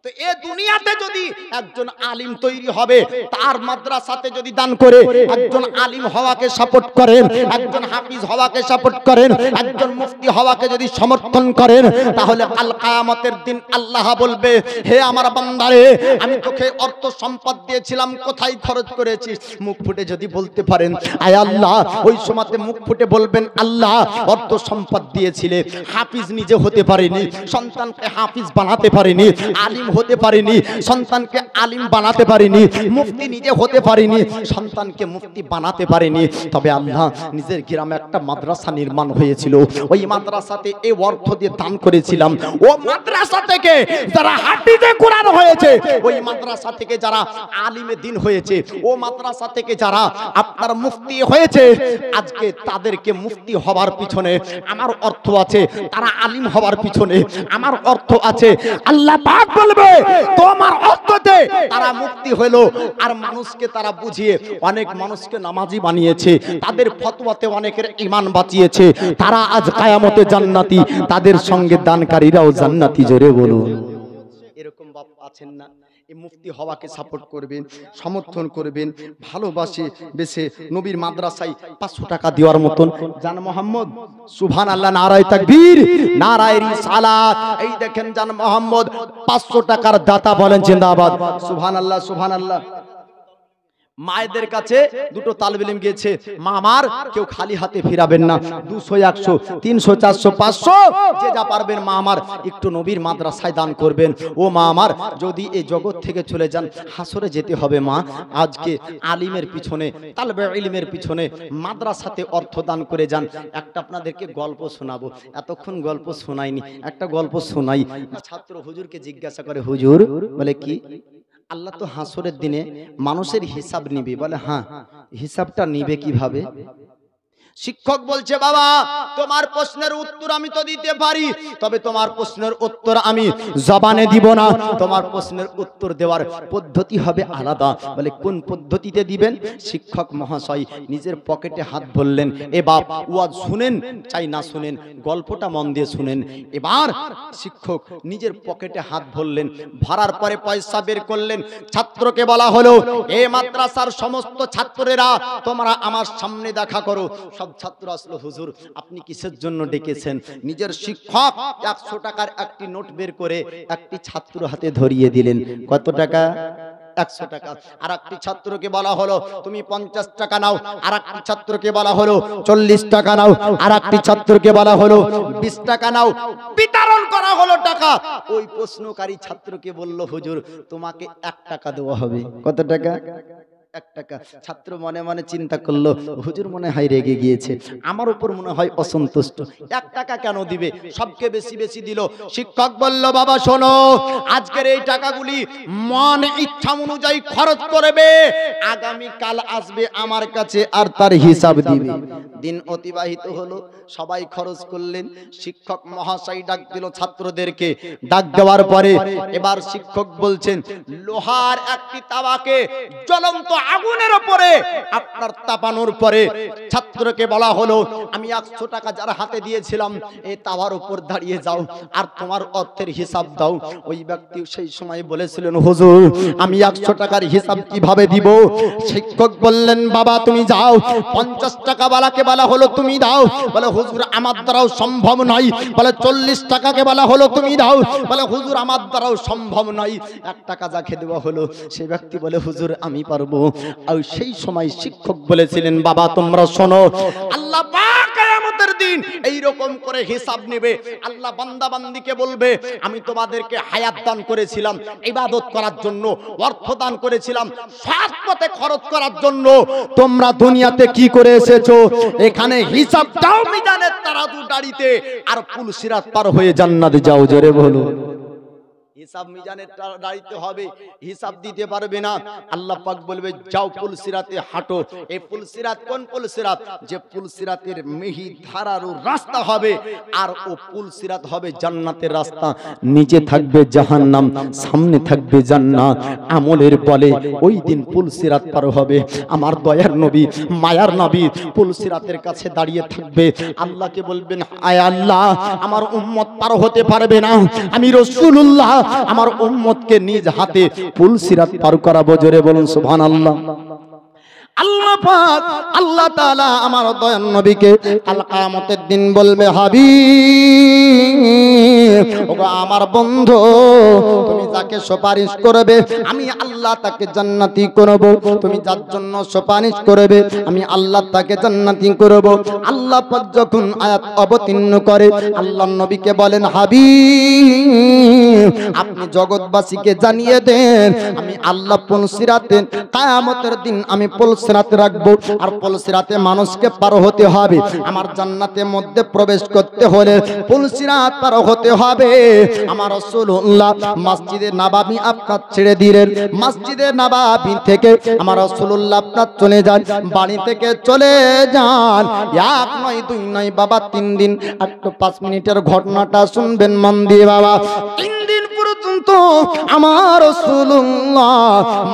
A: তো এই দুনিয়াতে যদি একজন আলিম তৈরি হবে, তার মাদ্রাসাতে যদি দান করে একজন আলিম হওয়াকে সাপোর্ট করেন, একজন হাফিজ হওয়াকে সাপোর্ট করেন, একজন মুফতি হওয়াকে যদি সমর্থন করেন, তাহলে কাল কিয়ামতের দিন আল্লাহ বলবে হে আমার বান্দারে, আমি তোকে অর্থ সম্পদ দিয়েছিলাম, কোথায় খরচ করেছিস? মুখ ফুটে যদি বলতে পারেন আয় আল্লাহ, ওই সময়তে মুখ ফুটে বলবেন আল্লাহ অর্থ সম্পদ দিয়েছিলে, হাফিজ নিজে হতে পারেনি, সন্তানকে হাফিজ বানাতে পারেনি, আলিম হতে পারিনি, সন্তানকে আলিম বানাতে পারিনি, মুফতি নিজে হতে পারিনি, সন্তানকে মুফতি বানাতে পারিনি। তবে আল্লাহ নিজের গ্রামে একটা মাদ্রাসা নির্মাণ হয়েছিল, ওই মাদ্রাসাতে এই অর্থ দিয়ে দান করেছিলাম। ও মাদ্রাসা থেকে যারা হাফিজে কোরআন হয়েছে, ওই মাদ্রাসা থেকে যারা আলিমে দ্বীন হয়েছে, ও মাদ্রাসা থেকে যারা আপনার মুফতি হয়েছে, আজকে তাদেরকে মুফতি হওয়ার পিছনে আমার অর্থ আছে, তারা আলিম হওয়ার পিছনে আমার অর্থ আছে। আল্লাহ পাক বলবে তোমার অর্থতে তারা মুক্তি হলো। আর মানুষকে তারা বুঝিয়ে অনেক মানুষকে নামাজি বানিয়েছে, তাদের ফতোয়াতে অনেকের ঈমান বাঁচিয়েছে, তারা আজ কিয়ামতে জান্নাতি, তাদের সঙ্গে দানকারীরাও জান্নাতি। জোরে বলুন। এরকম বাপ আছেন না? এই মুফতি হওয়াকে সাপোর্ট করবেন, সমর্থন করবেন, ভালোবাসে বেশে নবীর মাদ্রাসায় 500 টাকা দেওয়ার মতন। জান মোহাম্মদ সুবহানাল্লাহ, নারায়ে তাকবীর, নারায়ে রিসালাত। এই দেখেন জান মোহাম্মদ 500 টাকার দাতা, বলেন জিন্দাবাদ। সুবহানাল্লাহ সুবহানাল্লাহ। মায়েদের কাছে দুটো তালিব ইলম গিয়েছে, মা আমার কেউ খালি হাতে ফিরাবেন না, 200 100 300 400 500 যে যা পারবেন মা আমার একটু নবীর মাদ্রাসায় দান করবেন। ও মা আমার যদি এই জগৎ থেকে চলে যান হাসরে যেতে হবে মা, আজকে আলিমের পিছনে, তালিবে ইলমের পিছনে মাদ্রাসাতে অর্থ দান করে যান। একটা আপনাদেরকে গল্প শোনাবো, এতক্ষণ গল্প শোনাইনি, একটা গল্প শোনাই। ছাত্র হুজুরকে জিজ্ঞাসা করে, হুজুর বলে কি আল্লাহ তো হাসরের দিনে মানুষের হিসাব নিবে? বলে হ্যাঁ। হিসাবটা নিবে কিভাবে? শিক্ষক বলছে বাবা তোমার প্রশ্নের উত্তর আমি তো দিতে পারি, তবে তোমার প্রশ্নের উত্তর আমি জবানে দিব না, তোমার প্রশ্নের উত্তর দেওয়ার পদ্ধতি হবে আলাদা। বলে কোন পদ্ধতিতে দিবেন? শিক্ষক মহাশয় নিজের পকেটে হাত ভরলেন। এ বাপ ওয়াজ শুনেন চাই না শুনেন, গল্পটা মন দিয়ে শুনেন। এবার শিক্ষক নিজের পকেটে হাত ভরলেন, ভরার পরে পয়সা বের করলেন। ছাত্রকে বলা হলো এ মাদ্রাসার সমস্ত ছাত্রেরা তোমরা আমার সামনে দেখা করো। ছাত্র আসলো, হুজুর আপনি কিসের জন্য ডেকেছেন? নিজের শিক্ষক 100 টাকার একটি নোট বের করে একটি ছাত্র হাতে ধরিয়ে দিলেন। কত টাকা? 100 টাকা। আর একটি ছাত্রকে বলা হলো তুমি 50 টাকা নাও, আর একটি ছাত্রকে বলা হলো 40 টাকা নাও, আর একটি ছাত্রকে বলা হলো 20 টাকা নাও। বিতরণ করা হলো টাকা। ওই প্রশ্নকারী ছাত্রকে বলল হুজুর তোমাকে 1 টাকা দেওয়া হবে। কত টাকা? 1 টাকা। ছাত্র মনে মনে চিন্তা করলো হুজুর মনে হয় রেগে গিয়েছে, আমার উপর মনে হয় অসন্তুষ্ট, 1 টাকা কেন দিবে? সবকে বেশি বেশি দিল। শিক্ষক বলল বাবা শোনো, আজকের এই টাকাগুলি মন ইচ্ছা অনুযায়ী খরচ করবে, আগামী কাল আসবে আমার কাছে আর তার হিসাব দিবে। দিন অতিবাহিত হলো, সবাই খরচ করলেন। শিক্ষক মহাশয় ডাক দিল ছাত্রদেরকে। ডাক দেওয়ার পরে এবার শিক্ষক বলছেন লোহার একটি তাওয়াকে জ্বলন্ত আগুনের উপরে আপনার তাপানোর পরে ছাত্রকে বলা হলো আমি 100 টাকা যার হাতে দিয়েছিলাম এই তাওয়ার উপর দাঁড়িয়ে যাও আর তোমার অর্থের হিসাব দাও। ওই ব্যক্তি সেই সময় বলেছিলেন হুজুর আমি 100 টাকার হিসাব কিভাবে দিব? শিক্ষক বললেন বাবা তুমি যাও। 50 টাকা বালাকে বলা হলো তুমি দাও। বলে হুজুর আমার দ্বারাও সম্ভব নয়। বলে 40 টাকাকে বলা হলো তুমি দাও। বলে হুজুর আমার দ্বারাও সম্ভব নয়। 1 টাকা যাকে দেওয়া হলো সেই ব্যক্তি বলে হুজুর আমি পারবো। আর সেই সময় শিক্ষক বলেছিলেন বাবা তোমরা শোনো, আল্লাহ পাক কিয়ামত কিয়ামতের দিন এই রকম করে হিসাব নেবে। আল্লাহ বান্দা বান্দিকে বলবে, আমি তোমাদেরকে হায়াত দান করেছিলাম ইবাদত করার জন্য, অর্থ দান করেছিলাম সৎ পথে খরচ করার জন্য, তোমরা দুনিয়াতে কি করে এসেছো? এখানে হিসাব দাও মিজানের তারাজু দাঁড়িতে, আর পুল সিরাত পার হয়ে জান্নাতে যাও। জোরে বলো। হিসাব মিজানের দাঁড়িতে হবে, হিসাব দিতে পারবে না। আল্লাহ পাক বলবে, যাও পুল সিরাতে হাঁটো। এই পুল সিরাত কোন পুল সিরাত? যে পুল সিরাতের মিহি ধারারু রাস্তা হবে, আর ও পুল সিরাত হবে জান্নাতের রাস্তা। নিচে থাকবে জাহান্নাম, সামনে থাকবে জান্নাত। আমলের বলে ওই দিন পুল সিরাত পার হবে। আমার দয়ার নবী, মায়ার নবী পুল সিরাতের কাছে দাঁড়িয়ে থাকবে। আল্লাহকে বলবেন, আয় আল্লাহ, আমার উম্মত পার হতে পারবে না, আমি রাসূলুল্লাহ আমার উম্মতকে নিজ হাতে পুল সিরাত পার করাবো। জোরে বলুন সুবহানাল্লাহ। আল্লাহ পাক আল্লাহ তাআলা আমার দয়ার নবীকে কাল কিয়ামতের দিন বলবে, হাবিব, ওগো আমার বন্ধু, তুমি যাকে সুপারিশ করবে আমি আল্লাহ তাকে জান্নাতি করব। তুমি যার জন্য সুপারিশ করবে আমি আল্লাহ তাকে জান্নাতি করব। আল্লাহ পাক যখন আয়াত অবতীর্ণ করে আল্লাহর নবীকে বলেন, হাবিব, আপনি জগৎবাসীকে জানিয়ে দেন আমি আল্লাহ পুল সিরাতে কিয়ামতের দিন আমি পুল সিরাতে রাখবো। আর পুল সিরাতে মানুষকে পার হতে হবে। আমার জান্নাতের মধ্যে প্রবেশ করতে হলে পুল সিরাত পার হতে হবে। আমার রাসূলুল্লাহ মসজিদে নববী আপনার ছেড়ে দিলেন, মসজিদে নববী থেকে আমার রাসূলুল্লাহ আপনার চলে যান, বাড়ি থেকে চলে যান। এক নয়, দুই নয় বাবা, 3 দিন। একটু 5 মিনিটের ঘটনাটা শুনবেন মন দিয়ে বাবা। 3 দিন পর্যন্ত আমার রাসূলুল্লাহ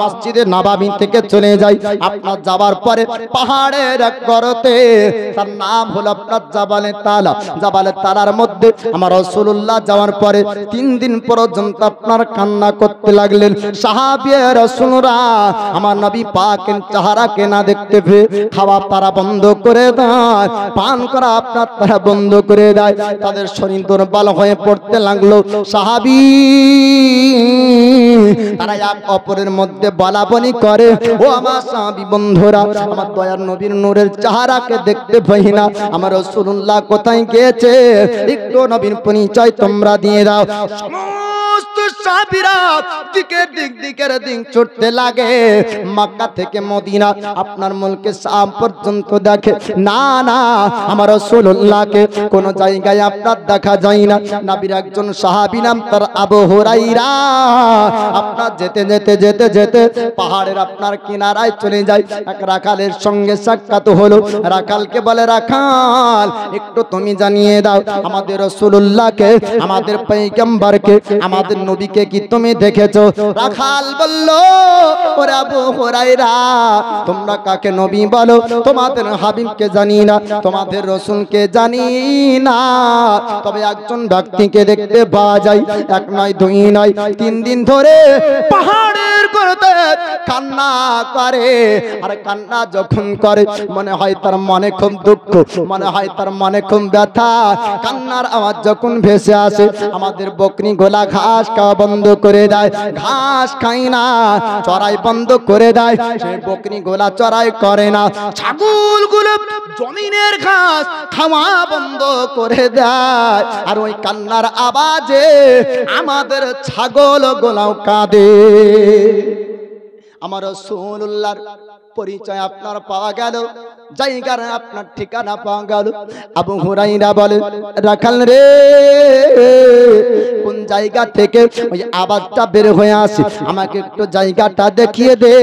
A: মসজিদে নববী থেকে চলে যায়। আপনার যাবার পরে পাহাড়ের এক গর্তে, তার নাম হলো আপনার জাবালে তালা, জাবালে তালার মধ্যে আমার রাসূলুল্লাহ যাওয়ার পরে 3 দিন পর্যন্ত আপনার কান্না করতে লাগলেন। সাহাবীয়ে রাসূলরা আমার নবী পাকের চেহারাকে না দেখতে পেয়ে খাওয়া তারা বন্ধ করে দেয়, পান করা আপনার তারা বন্ধ করে দেয়। তাদের শরীর দুর্বল হয়ে পড়তে লাগলো। সাহাবী তারা এক অপরের মধ্যে বলাবলি করে, ও আমার সাহাবী বন্ধুরা, আমার দয়ার নবীর নূরের চেহারাকে দেখতে পাই না, আমার রাসূলুল্লাহ কোথায় গিয়েছে? একটু নবীর পরিচয় তোমরা দিয়ে দাও। সমস্ত সাহাবীরা দিকের দিক ছুটতে লাগে। মক্কা থেকে মদিনা আপনার মুলকে শাম পর্যন্ত দেখে, না না, আমার রাসূলুল্লাহকে কোন জায়গায় আপনার দেখা যায় না। নবীর একজন সাহাবী নাম তার আবু হুরায়রা আপনার যেতে যেতে যেতে যেতে পাহাড়ের আপনার কিনারায় চলে যায়। এক রাখালের সঙ্গে সাক্ষাৎ হলো। রাখালকে বলে, রাখাল, একটু তুমি জানিয়ে দাও আমাদের রাসূলুল্লাহকে, আমাদের পয়গম্বরকে, আমাদের নবীকে কি তুমি দেখেছো? রাখাল বলল, ওরে আবু হুরায়রা, তোমরা কাকে নবী বলো? তোমাদের হাবিবকে জানি না, তোমাদের রাসূলকে জানি না, তবে একজন ব্যক্তিকে দেখতে পাওয়া যায়। 1 নয়, 2 নয়, 3 দিন ধরে পাহাড়ের গর্তে কান্না করে। আর কান্না যখন করে মনে হয় তার মনে খুব দুঃখ, মনে হয় তার মনে খুব ব্যথা। কান্নার আওয়াজ যখন ভেসে আসে, আমাদের বকরি গোলা ঘাস খাওয়া বন্ধ করে দেয়, ঘাস খাই না, চড়াই বন্ধ করে দেয়। সেই বকরি গোলা চড়াই করে না, ছাগলগুলো জমিনের ঘাস খাওয়া বন্ধ করে দেয়। আর ওই কান্নার আওয়াজে আমাদের ছাগল গোলাও কাঁদে। আমার রাসূলুল্লাহর পরিচয় আপনার পাওয়া গেল, জায়গার আপনার ঠিকানা পাওয়া গেল। আবু হুরায়রা বলে, রাখাল রে, কোন জায়গা থেকে ওই আওয়াজটা বের হয়ে আসে, আমাকে একটু জায়গাটা দেখিয়ে দে।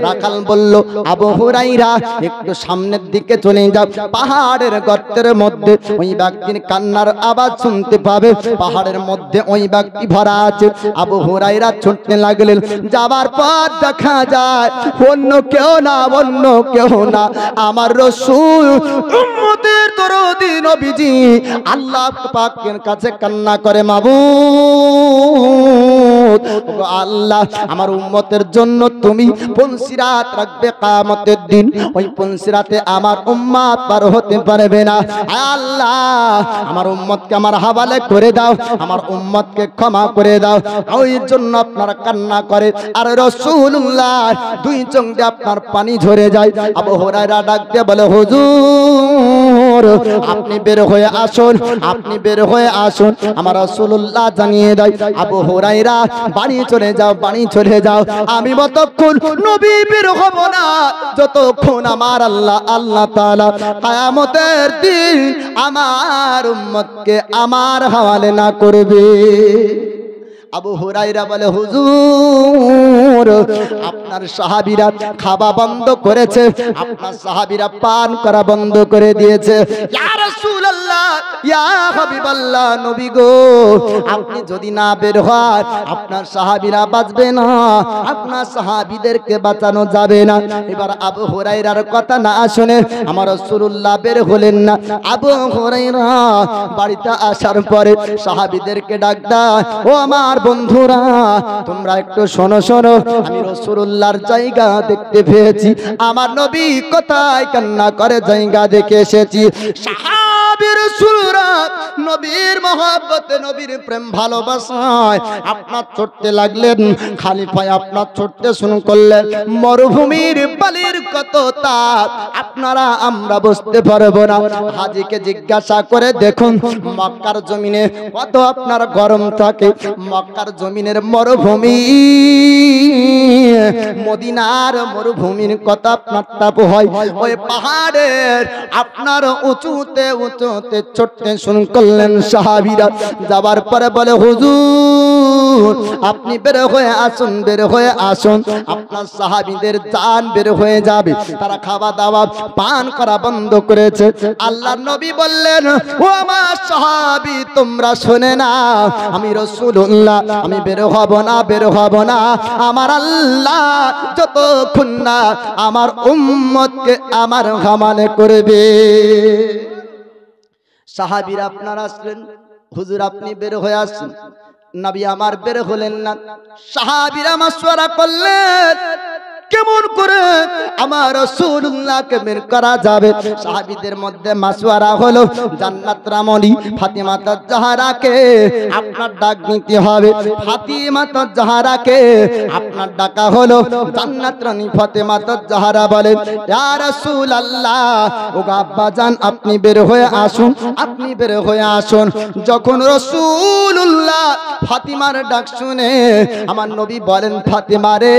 A: রাখাল বলল, আবু হুরায়রা, একটু সামনের দিকে চলে যাও, পাহাড়ের গর্তের মধ্যে ওই ব্যক্তির কান্নার আওয়াজ শুনতে পাবে। পাহাড়ের মধ্যে ওই ব্যক্তি ভরা আছে। আবু হুরায়রা ছুটতে লাগলেন। যাবার পর দেখা যায় অন্য কেউ না, অন্য কেউ না, আমার রাসূল উম্মতের দরদি নবীজি আল্লাহ পাকের কাছে কান্না করে, মাবুদ, আল্লাহ, আমার উম্মতের জন্য তুমি পুল সিরাত রাখবে কিয়ামতের দিন। ওই পুল সিরাতে আমার উম্মত পার হতে পারবে না। আল্লাহ, আমার উম্মতকে আমার হাওয়ালে করে দাও, আমার উম্মতকে ক্ষমা করে দাও। ওই জন্য আপনারা কান্না করে। আর রাসূলুল্লাহ 2 চোখ দিয়ে আপনার পানি ঝরে যায়। আবু হুরায়রা ডাক দিয়ে বলে, হুজুর, আপনি বের হয়ে আসুন, আপনি বের হয়ে আসুন। আমার রাসূলুল্লাহ জানিয়ে দেয়, আবু হুরায়রা বাড়ি চলে যাও, বাড়ি চলে যাও। আমি যতক্ষণ নবী বের হব না, যতক্ষণ আমার আল্লাহ তাআলা কিয়ামতের দিন আমার উম্মতকে আমার হাওয়ালে না করবে। আবু হুরায়রা বলে, হুজুর আপনার সাহাবীরা খাওয়া বন্ধ করেছে, আপনার সাহাবীরা পান করা বন্ধ করে দিয়েছে। ইয়া রাসূলুল্লাহ, ইয়া হাবিবাল্লাহ, নবী গো আপনি যদি না বের হন আপনার সাহাবীরা বাঁচবে না, আপনার সাহাবীদেরকে বাঁচানো যাবে না। এবার আবু হুরায়রার কথা না শুনে আমার রাসূলুল্লাহ বের হলেন না। আবু হুরায়রা বাড়িতে আসার পরে সাহাবীদেরকে ডাক দেয়, ও আমার বন্ধুরা তোমরা একটু শোনো শোনো, আমি রাসূলুল্লাহর জায়গা দেখতে পেয়েছি, আমার নবী কোথায় কান্না করে জায়গা দেখে এসেছি। সাহাবীর রাসূলরা নবীর মহব্বতে, নবীর প্রেম ভালোবাসায় আপনার ছুটতে লাগলেন, খালি পায়ে আপনার ছুটতে শুরু করলেন। মরুভূমির বালির কত তাপ আপনারা আমরা বুঝতে পারবো না। হাজীকে জিজ্ঞাসা করে দেখুন মক্কার জমিনে কত আপনার গরম থাকে, মক্কার জমিনের মরুভূমি মদিনার মরুভূমির কত আপনার তাপ হয়। ওই পাহাড়ের আপনার উঁচুতে উঁচুতে ছুটতে শুরু করলেন সাহাবীরা। যাবার পরে বলে, হুজুর আপনি বের হয়ে আসুন, বের হয়ে আসুন, আপনার সাহাবীদের জান বের হয়ে যাবে, তারা খাওয়া দাওয়া পান করা বন্ধ করেছে। আল্লাহর নবী বললেন, ও আমার সাহাবী তোমরা শুনে না, আমি রাসূলুল্লাহ আমি বের হব না, বের হব না, আমার আল্লাহ যতক্ষণ না আমার উম্মতকে আমার হাওয়ালে করবে। সাহাবীরা আপনারা আসলেন, হুজুর আপনি বের হয়ে আসুন, নবী আমার বের হলেন না। সাহাবীরা মাশওয়ারা করলেন কেমন করে আমার রাসূলুল্লাহকে বের করা যাবে। সাহাবীদের মধ্যে মাশওয়ারা হলো জান্নাত রামণী ফাতিমা তাজ-জাহরাকে আপনার ডাক নিতে হবে। ফাতিমা তাজ-জাহরাকে আপনার ডাকা হলো। জান্নাত রানী ফাতিমা তাজ-জাহরা বলেন, ইয়া রাসূলুল্লাহ ও আব্বাজান আপনি বের হয়ে আসুন, আপনি বের হয়ে আসুন। যখন রাসূলুল্লাহ ফাতিমার ডাক শুনে আমার নবী বলেন, ফাতিমা রে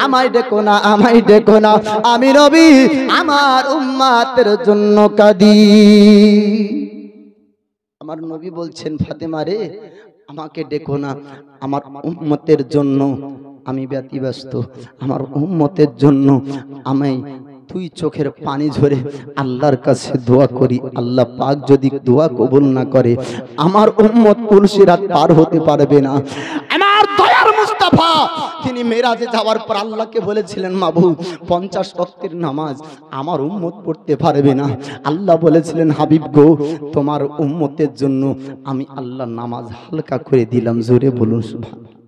A: আমায় ডেকো না, আমায় ডেকো না, আমি নবী আমার উম্মতের জন্য কাঁদি। আমার নবী বলছেন, ফাতেমা রে আমাকে ডেকো না, আমার উম্মতের জন্য আমি ব্যতিব্যস্ত, আমার উম্মতের জন্য আমি দুই চোখের পানি ঝরে আল্লাহর কাছে দোয়া করি। আল্লাহ পাক যদি দোয়া কবুল না করে আমার উম্মত পুলসিরাত পার হতে পারবে না। আমার দয়ার মুস্তাফা তিনি মেরাজে যাওয়ার পর আল্লাহকে বলেছিলেন, মাবুদ 50 ওয়াক্তের নামাজ আমার উম্মত পড়তে পারবে না। আল্লাহ বলেছিলেন, হাবিব গো তোমার উম্মতের জন্য আমি আল্লাহ নামাজ হালকা করে দিলাম। জোরে বলুন সুবহানাল্লাহ।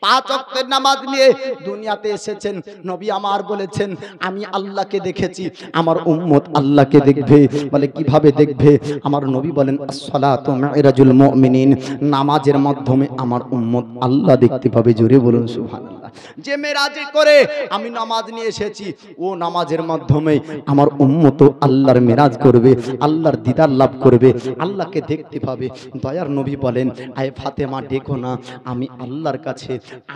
A: 5 ওয়াক্তের নামাজ নিয়ে দুনিয়াতে এসেছেন নবী আমার, বলেছেন আমি আল্লাহকে দেখেছি, আমার উম্মত আল্লাহকে দেখবে। বলে কিভাবে দেখবে? আমার নবী বলেন, আসসালাতু মিরাজুল মুমিনিন, নামাজের মাধ্যমে আমার উম্মত আল্লাহ দেখতে পাবে। জোরে বলুন সুবহানাল্লাহ। যে মেরাজে করে আমি নামাজ নিয়ে এসেছি, ও নামাজের মাধ্যমে আমার উম্মত আল্লাহর মেরাজ করবে, আল্লাহর দিদার লাভ করবে, আল্লাহকে দেখতে পাবে। দয়ার নবী বলেন, আয় ফাতেমা ডেকো না, আমি আল্লাহর কাছে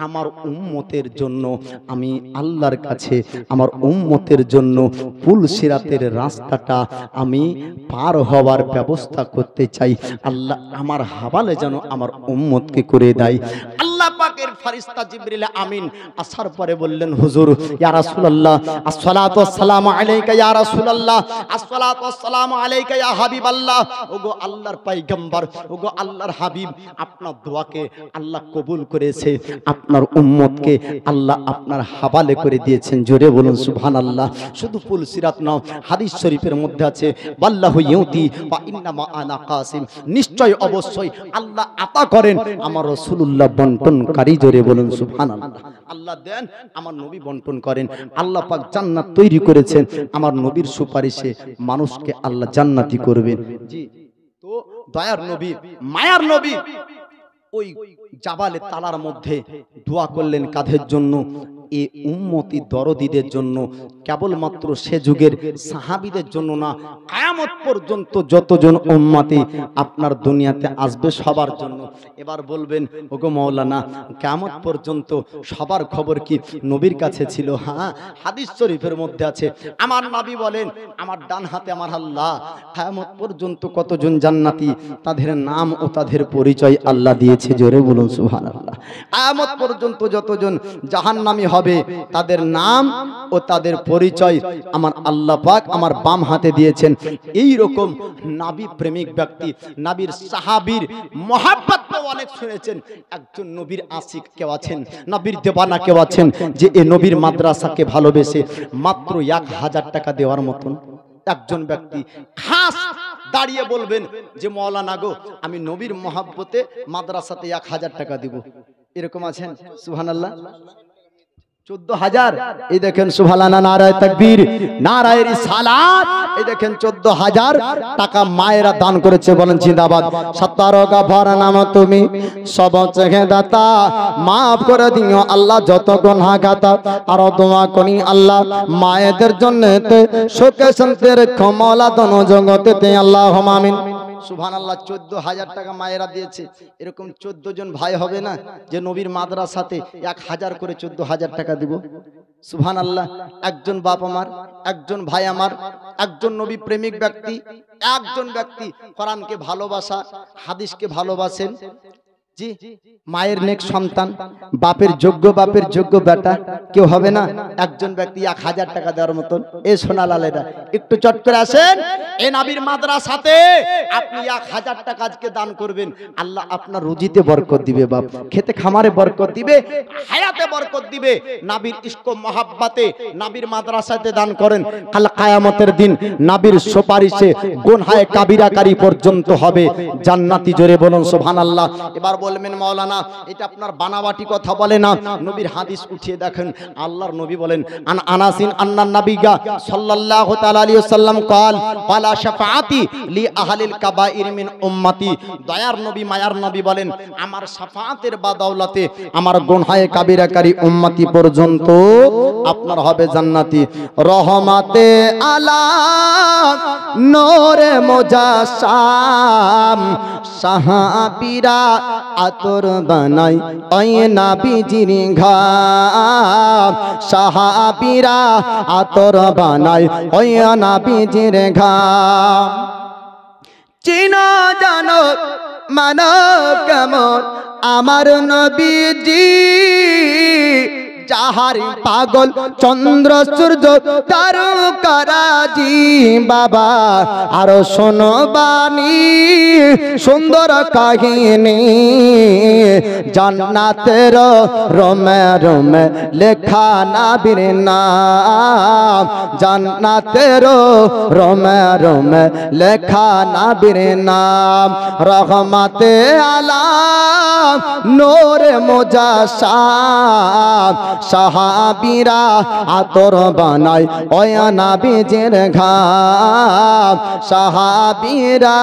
A: আমার উম্মতের জন্য, আমি আল্লাহর কাছে আমার উম্মতের জন্য পুলসিরাতের রাস্তাটা আমি পার হওয়ার ব্যবস্থা করতে চাই। আল্লাহ আমার হাওয়ালে যেন আমার উম্মতকে করে দেয়। আল্লাহ পাকের ফেরেশতা জিবরিল আমিন আসার পরে বললেন, হুজুর ইয়া রাসূলুল্লাহ আসসালাতু ওয়াসসালামু আলাইকা ইয়া রাসূলুল্লাহ, আসসালাতু ওয়াসসালামু আলাইকা ইয়া হাবিবাল্লাহ। ওগো আল্লাহর পয়গম্বর, ওগো আল্লাহর হাবিব, আপনার দোয়াকে আল্লাহ কবুল করেছে, আপনার উম্মতকে আল্লাহ আপনার হাওয়ালে করে দিয়েছেন। জোরে বলুন সুবহানাল্লাহ। শুধু পুলসিরাত নাও, হাদিস শরীফের মধ্যে আছে, ওয়াল্লাহু ইউতি ওয়া ইন্নামা আনা কাসিম, নিশ্চয় অবশ্যই আল্লাহ আতা করেন, আমার রাসূলুল্লাহ বন্টনকারী। জোরে বলুন সুবহানাল্লাহ। আল্লাহ দেন, আমার নবী বন্টন করেন। আল্লাহ পাক জান্নাত তৈরি করেছেন, আমার নবীর সুপারিশে মানুষকে আল্লাহ জান্নাতি করবেন। জি, তো দয়ার নবী, মায়ার নবী ওই জাবালে তালার মধ্যে দোয়া করলেন কাদের জন্য? এই উম্মতি দরদীদের জন্য, কেবলমাত্র সে যুগের সাহাবীদের জন্য না, কিয়ামত পর্যন্ত যতজন উম্মতি আপনার দুনিয়াতে আসবে সবার জন্য। এবার বলবেন ওগো মাওলানা, কিয়ামত পর্যন্ত সবার খবর কি নবীর কাছে ছিল? হ্যাঁ, হাদিস শরীফের মধ্যে আছে, আমার নবী বলেন আমার ডান হাতে আমার আল্লাহ। কিয়ামত পর্যন্ত কতজন জান্নাতি, তাদের নাম ও তাদের পরিচয় আল্লাহ দিয়েছে। জোরে বলুন সুবহানাল্লাহ। কিয়ামত পর্যন্ত যতজন জাহান্নামী হবে, তাদের নাম ও তাদের পরিচয় আমার আল্লাহ পাক আমার বাম হাতে দিয়েছেন। এই রকম নবী প্রেমিক ব্যক্তি, নবীর সাহাবীর মহব্বত অনেক শুনেছেন। একজন নবীর আশিক কেউ আছেন, নবীর দেওয়ানা কেউ আছেন, যে এ নবীর মাদ্রাসাকে ভালোবেসে মাত্র 1000 টাকা দেওয়ার মতন একজন ব্যক্তি খাস দাঁড়িয়ে বলবেন যে মাওলানা গো, আমি নবীর মহব্বতে মাদ্রাসাতে 1000 টাকা দিব। এরকম আছেন? সুবহানাল্লাহ। 14,000। এই দেখেন সুবহানাল্লাহ, নারায়ে তাকবীর, নারায়ে রিসালাত। এই দেখেন 14,000 টাকা মায়েরা দান করেছে। বলেন জিন্দাবাদ। সত্তারো গাফার নাম তুমি, সব চেহে দাতা, মাফ করে দিও আল্লাহ যত গুনাহগাতা। আর দোয়া করি আল্লাহ মায়েদের জন্য সুখে শান্তি রেখো মাওলা দোনো জগতেতে, আল্লাহুম্মা আমিন। সুবহানাল্লাহ। 14,000 টাকা মায়েরা দিয়েছে। এরকম 14 জন ভাই হবে না যে নবীর মাদ্রাসাতে 1000 করে 14,000 টাকা দিব? সুবহানাল্লাহ। একজন বাপ আমার, একজন ভাই আমার, একজন নবী প্রেমিক ব্যক্তি, একজন ব্যক্তি কোরআনকে ভালোবাসা, হাদিসকে ভালোবাসেন। জি, মায়ের নেক সন্তান, বাপের যোগ্য বেটা কেউ হবে না? একজন ব্যক্তি 1000 টাকা দেওয়ার মতন। এ সোনালালেরা একটু চট করে আসেন, এ নবীর মাদ্রাসাতে আপনি 1000 টাকা আজকে দান করবেন, আল্লাহ আপনার রুজিতে বরকত দিবে, বাপ খেতে খামারে বরকত দিবে, হায়াতে বরকত দিবে। নবীর ইশক মহব্বতে নবীর মাদ্রাসাতে দান করেন, কাল কিয়ামতের দিন নবীর সুপারিশে গুনাহে কাবিরাকারী পর্যন্ত হবে জান্নাতি। জোরে বলুন সুবহানাল্লাহ। এবার বলবেন মাওলানা এটা আপনার বানাবাটি কথা বলে না, নবীর হাদিস উঠিয়ে দেখেন। আল্লাহর নবী বলেন, আন আনাসিন আন্নান নবিয়্যা সাল্লাল্লাহু তাআলা আলাইহি ওয়াসাল্লাম قال ওয়ালা শাফাআতি লি আহলিল কাবাইর মিন উম্মতি। দয়ার নবী মায়ার নবী বলেন, আমার শাফাআতের বদৌলতে আমার গুনাহে কাবিরাকারী উম্মতি পর্যন্ত আপনার হবে জান্নাতি। রহমাতে আলা নূরে মুজাসসাম, সাহাবীরা আতর বানাই ওই নবীজির ঘাম, সাহাবীরা আতর বানাই ওই নবীজির ঘাম। চিনো জানো মানো কেমন আমার নবীজি, যাহার পাগল চন্দ্র সূর্য তারকারাজি। বাবা আরো শোনো বাণী সুন্দর কাহিনী, জান্নাতের রোমে রোমে লেখা নবীর নাম, জান্নাতের রোমে রোমে লেখা নবীর নাম। রহমতে আলাম নূরে মুজাসসাম, সাহাবীরা আতর বানাই ওই নবীজির ঘাম, সাহাবীরা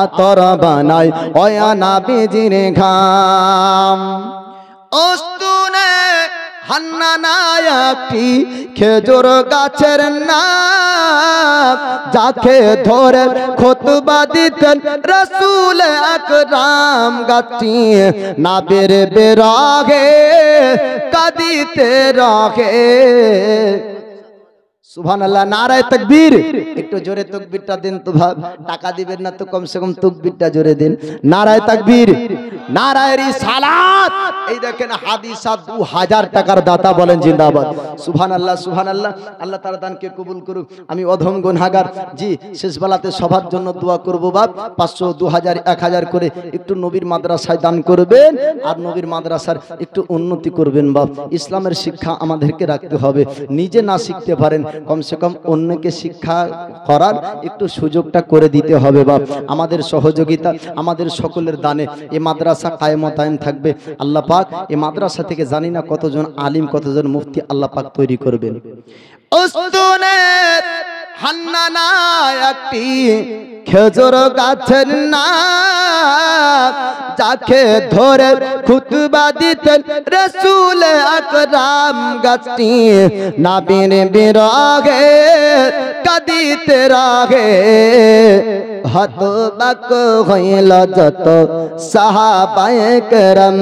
A: আতর বানাই ওই নবীজির ঘাম। অস্তুনে হান্নানা একটি খেজুর গাছের নাম, যাকে ধরে খুতবা দিতেন রাসূল আকরাম। গাছটি নবীর বিরহে কাঁদিতে রহে। সুবহানাল্লাহ, নারায়ে তাকবীর। একটু জোরে তাকবীরটা দেন তো ভাব, টাকা দিবেন না তো কমসে কম তাকবীরটা জোরে দেন। নারায়ে তাকবীর, নারায়ে রিসালাত। এই দেখেন হাদিসা 2000 টাকার দাতা, বলেন জিন্দাবাদ। সুবহানাল্লাহ, সুবহানাল্লাহ। আল্লাহ তাআলা দানকে কবুল করুক। আমি অধম গুনাহগার, জি শেষ বেলাতে সবার জন্য দোয়া করব বাপ। 500 2000 1000 করে একটু নবীর মাদ্রাসায় দান করবেন, আর নবীর মাদ্রাসার একটু উন্নতি করবেন বাপ। ইসলামের শিক্ষা আমাদেরকে রাখতে হবে, নিজে না শিখতে পারেন কমসে কম অন্যকে শিক্ষা করার একটু সুযোগটা করে দিতে হবে বাপ। আমাদের সহযোগিতা, আমাদের সকলের দানে এই মাদ্রাসা কায়েম থাকবে। আল্লাহ পাক এই মাদ্রাসা থেকে জানি না কতজন আলিম, কতজন মুফতি আল্লাহ পাক তৈরি করবেন। উস্তুনে হান্নানা একটি খেজুর গাছের নাম, যাকে ধরে খুতবা দিতেন রাসূল আকরাম গাছটি নবীর বিরহে কাঁদিতে রাগে হতবাক হইল যত সাহাবায়ে কেরাম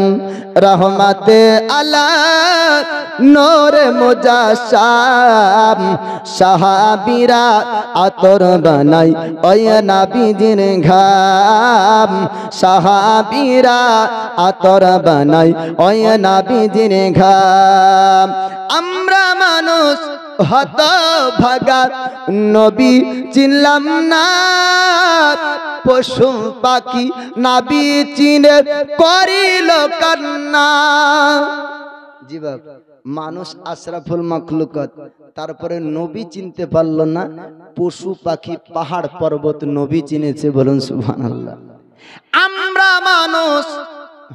A: রহমতে আলা নূরে মুজাসসাম সাহাবীরা আতর বানাই ওই নবীজির ঘাম সাহাবীরা আতর বানাই ওই নবীজির ঘাম আমরা মানুষ হতভাগা নবী চিনলাম না পশু পাখি নবী চিনে করিল কান্না জীবক মানুষ আশরাফুল মাখলুকাত তারপরে নবী চিনতে পারলো না পশু পাখি পাহাড় পর্বত নবী চিনেছে বলুন সুবহানাল্লাহ আমরা মানুষ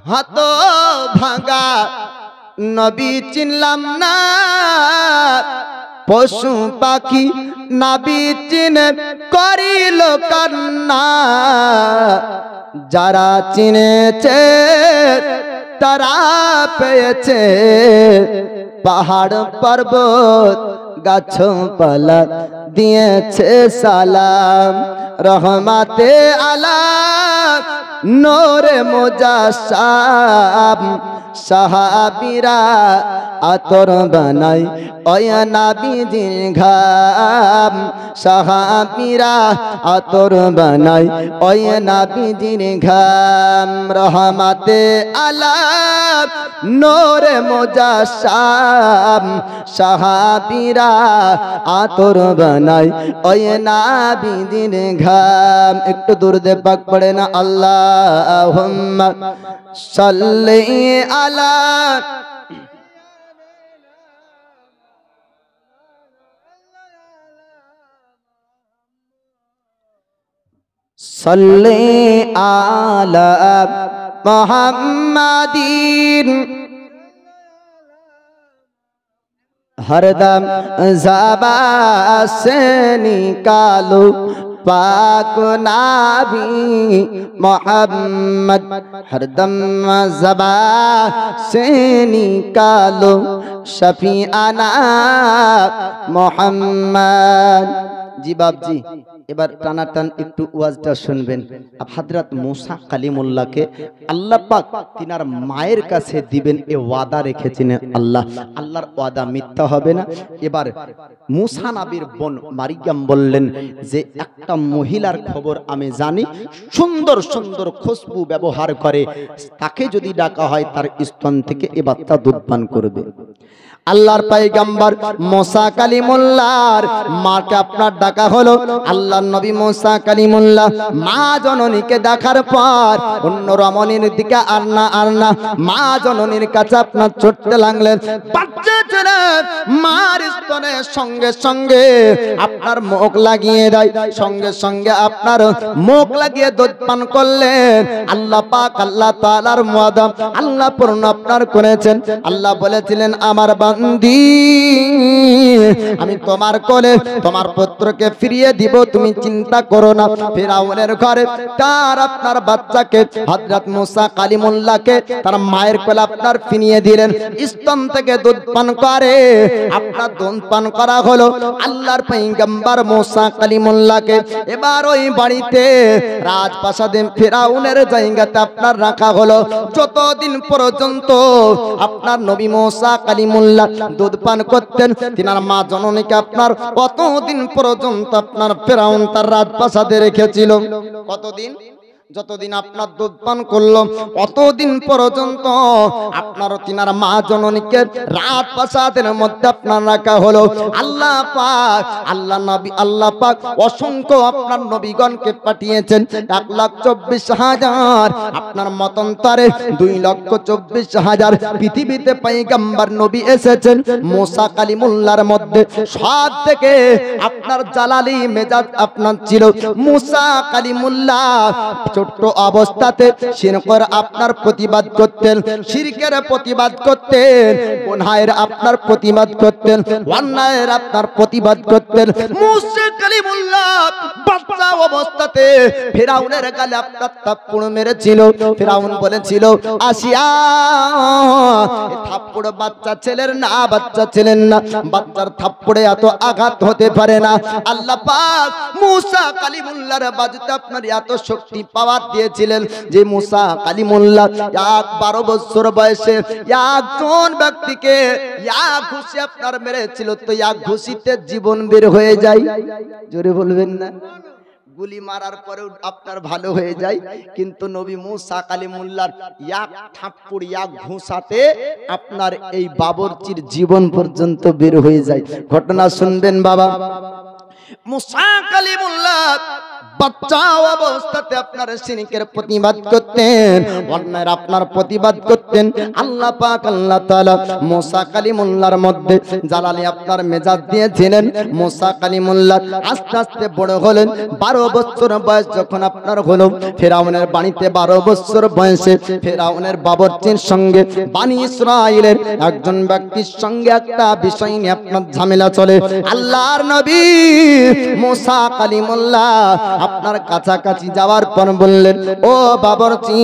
A: হতভাগা নবী চিনলাম না পশু পাখি নবী চিনে করিল কান্না যারা চিনেছে তারা পেয়েছে পাহাড় পর্বত গাছপালা দিয়েছে সালাম রহমতে আলা নূরে মুজাসসাম সাহাবীরা আতর বানাই ওই নবীজির ঘাম সাহাবীরা আতর বানাই ওই নবীজির ঘাম রহমতে আলা নূরে মুজাসসাম সাহাবীরা আতর বানাই ওই নবীজির ঘাম একটু দুরূদে পাক পড়ে না আল্লাহুম্মা সাল্লি আলা সাল্লি আলা মুহাম্মাদিন हरदम ज़बा से निकालो पाक नाबी मोहम्मद हरदम ज़बा से निकालो शफीआना मोहम्मद जी बाप जी এবার টানাটান একটু ওয়াজটা শুনবেন হযরত মুসা কালিমুল্লাহকে আল্লাহ পাক তিনার মায়ের কাছে দিবেন এ ওয়াদা রেখেছেন আল্লাহর ওয়াদা মিথ্যা হবে না এবার মুসা নবীর বোন মারিয়াম বললেন যে একটা মহিলার খবর আমি জানি সুন্দর সুন্দর খুশবু ব্যবহার করে তাকে যদি ডাকা হয় তার স্তন থেকে এ বাচ্চা দুধ পান করবে আল্লাহর পয়গম্বর মুসা কালিমুল্লাহর মাকে আপনার ডাকা হলো আল্লাহর নবী মুসা কালিমুল্লাহ মা জননীকে দেখার পর অন্য রমণীর দিকে আর না মা জননীর কাছে আপনার ছুটতে লাগলেন বাচ্চা ছেলে মার স্তনে সঙ্গে সঙ্গে আপনার মুখ লাগিয়ে দেয় সঙ্গে সঙ্গে আপনার মুখ লাগিয়ে দুধ পান করলেন আল্লাহ পাক আল্লাহ তাআলার ওয়াদা আল্লাহ পূর্ণ আপনার করেছেন আল্লাহ বলেছিলেন আমার বান্দি আমি তোমার কোলে তোমার পুত্রকে ফিরিয়ে দিব তুমি চিন্তা করো না ফিরাউনের ঘরে তার আপনার বাচ্চাকে হযরত মুসা কালিমুল্লাহকে তার মায়ের কোলে আপনার ফিরিয়ে দিলেন স্তন থেকে দুধ পান করে আপনার দুধ পান করা হলো আল্লাহর পয়গম্বর মুসা কালিমুল্লাহকে এবার ওই বাড়িতে রাজপ্রাসাদে ফিরাউনের জায়গাতে আপনার রাখা হলো যতদিন পর্যন্ত আপনার নবী মুসা কালিমুল্লাহ দুধ পান করতেন তিনার মা জননীকে আপনার কতদিন পর্যন্ত আপনার ফিরাউন তার রাজপ্রাসাদে রেখেছিল কতদিন যতদিন আপনার দুধ পান করলো অতদিন পর্যন্ত আপনার তিনার মা জননীকে রাজপ্রাসাদের মধ্যে আপনার রাখা হলো আল্লাহ পাক আল্লাহ পাক অসংখ্য আপনার নবীগণকে পাঠিয়েছেন 1,24,000 আপনার মতান্তরে 2,24,000 পৃথিবীতে পয়গম্বর নবী এসেছেন মুসা কালিমুল্লাহর মধ্যে সব থেকে আপনার জালালি মেজাজ আপনার ছিল মুসা কালিমুল্লাহ ছোট্ট অবস্থাতে শিরকের আপনার প্রতিবাদ করতেন, শিরকের প্রতিবাদ করতেন, গুনাহের আপনার প্রতিবাদ করতেন, অন্যায়ের আপনার প্রতিবাদ করতেন। মুসা কালিমুল্লাহ বাচ্চা অবস্থাতে ফিরাউনের গালে আপনার থাপ্পড় মেরেছিল। ফিরাউন বলেছিল আসিয়া এই থাপ্পড় বাচ্চা ছেলের না, বাচ্চা ছেলের না, বাচ্চার থাপ্পড়ে এত আঘাত হতে পারে না। আল্লাহ পাক মুসা কালিমুল্লাহর বাজুতে আপনার এত শক্তি পাওয়ার দিয়েছিলেন যে মুসা কালিমুল্লাহ 12 বছর বয়সে একজন ব্যক্তিকে এক ঘুষি আপনার মেরেছিল, তো এক ঘুষিতে জীবন বের হয়ে যায়। জোরে বলবেন না? গুলি মারার পরেও আপনার ভালো হয়ে যায়, কিন্তু নবী মুসা কালিমুল্লাহর এক থাপ্পড় এক ঘুষাতে আপনার এই বাবরচির জীবন পর্যন্ত বের হয়ে যায়। ঘটনা শুনবেন বাবা। মুসা কালিমুল্লাহ বাচ্চা অবস্থাতে আপনার শিরকের প্রতিবাদ করতেন, অন্যায়ের আপনার প্রতিবাদ করতেন। আল্লাহ পাক আল্লাহ তাআলা মুসা কালিমুল্লাহর মধ্যে জালালি আপনার মেজাজ দিয়েছিলেন। মুসা কালিমুল্লাহ আস্তে আস্তে বড় হলেন। 12 বছর বয়স যখন আপনার হলো, ফিরাউনের বাড়িতে 12 বছর বয়সে ফিরাউনের বাবরচির সঙ্গে বনি ইসরাইলের একজন ব্যক্তির সঙ্গে একটা বিষয় নিয়ে আপনার ঝামেলা চলে। আল্লাহর নবী মুসা কালিমুল্লাহ আপনার কাছাকাছি যাওয়ার পর বললেন, ও বাবরচি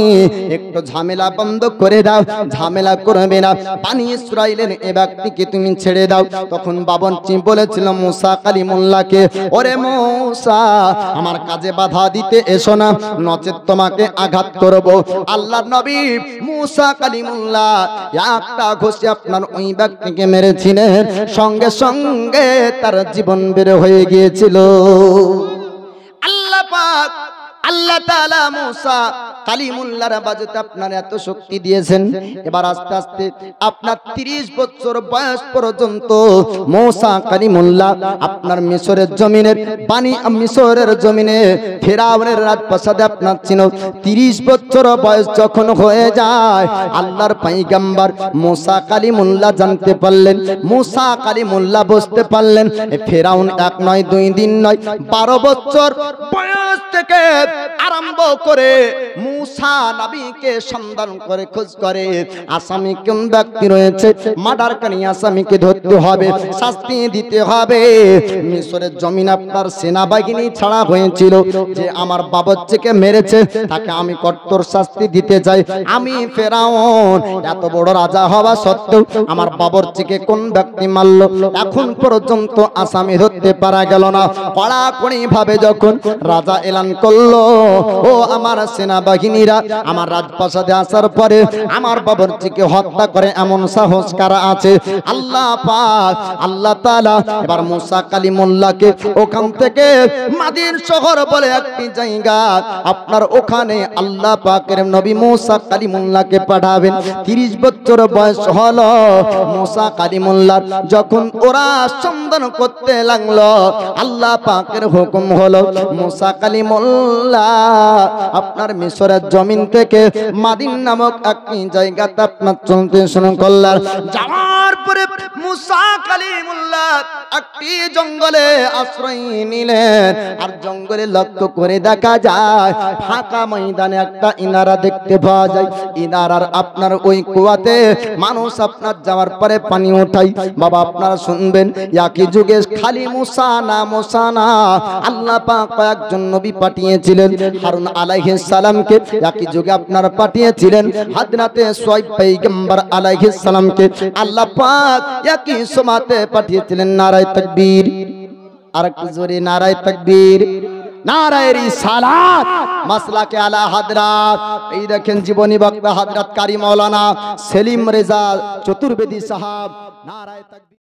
A: একটু ঝামেলা বন্ধ করে দাও, ঝামেলা করবে না, বনি ইসরাইলের এই ব্যক্তিকে তুমি ছেড়ে দাও। তখন বাবরচি বলেছিল মুসা কালিমুল্লাহকে, ওরে মুসা আমার কাজে বাধা দিতে এসো না, নচেত তোমাকে আঘাত করব। আল্লাহর নবী মুসা কালিমুল্লাহ একটা ঘুষি আপনার ওই ব্যক্তিকে মেরেছিলেন, সঙ্গে সঙ্গে তার জীবন বের হয়ে গিয়েছিল। আল্লাহ পাক আল্লাহ তাআলা মুসা কালিমুল্লাহর বাজুতে আপনার এত শক্তি দিয়েছেন। এবার আস্তে আস্তে আপনার 30 বছর বয়স পর্যন্ত মুসা কালিমুল্লাহ আপনার মিশরের জমিনের মিশরের জমিনে ফিরাউনের রাজপ্রাসাদে আপনার ছিল। 30 বছর বয়স যখন হয়ে যায়, আল্লাহর পয়গম্বর মুসা কালিমুল্লাহ জানতে পারলেন, মুসা কালিমুল্লাহ বুঝতে পারলেন ফিরাউন এক নয়, 2 দিন নয়, 12 বছর বয়স থেকে আরম্ভ করে মুসা নবীকে সন্ধান করে খোঁজ করে আসামি কোন ব্যক্তি রয়েছে, মার্ডারকারী আসামিকে ধরতে হবে, শাস্তি দিতে হবে। মিশরের জমিন আপনার সেনাবাহিনী ছাড়া হয়েছিল যে আমার বাবরচিকে মেরেছে তাকে আমি কঠোর শাস্তি দিতে চাই। আমি ফেরাউন এত বড় রাজা হওয়া সত্ত্বেও আমার বাবরচিকে কোন ব্যক্তি মারলো, এখন পর্যন্ত আসামি ধরতে পারা গেল না। কড়াকড়ি ভাবে যখন রাজা এলান করলো, ও আমার সেনাবাহিনীরা আমার রাজপ্রাসাদে আসার পরে আমার বাবরচিকে হত্যা করে এমন সাহস কারা আছে? আল্লাহ পাক আল্লাহ তাআলা এবার মুসা কালিমুল্লাহকে ওখান থেকে মাদিন শহর বলে একটি জায়গা আপনার ওখানে আল্লাহ পাকের নবী মুসা কালিমুল্লাহকে পাঠাবেন। 30 বছর বয়স হলো মুসা কালিমুল্লাহ, যখন ওরা সন্ধান করতে লাগলো আল্লাহ পাকের হুকুম হলো মুসা কালিমুল্লাহ আপনার মিশরের জমিন থেকে মাদিন নামক একটি জায়গাতে আপনার চলতে শুরু করলেন। যাওয়ার পরে মুসা কালিমুল্লাহ একটি জঙ্গলে আশ্রয় নিলেন। আর জঙ্গলে লক্ষ্য করে দেখা যায় ফাঁকা ময়দানে একটা ইনারা দেখতে পাওয়া যায়। ইনারার আপনার ওই কুয়াতে মানুষ আপনার যাওয়ার পরে পানি ওঠায়। বাবা আপনারা শুনবেন, একই যুগে খালি মুসা না আল্লাহ পাক কয়েকজন নবী পাঠিয়েছিলেন। হারুন আলাইহিস সালামকে একই যুগে আপনার পাঠিয়েছিলেন, হযরতে শুআয়ব পয়গম্বর আলাইহিস সালামকে আল্লাহ পাক একই সময়তে পাঠিয়েছিলেন। নারায়ে তাকবীর, আর একটু জোরে নারায়ে তাকবীর, নারায়ে রিসালাত, মাসলাকে আলা হযরত। এই দেখেন জীবনী বক্তা হযরত কারি মাওলানা সেলিম রেজা চতুর্বেদী সাহেব। নারায়ে তাকবীর।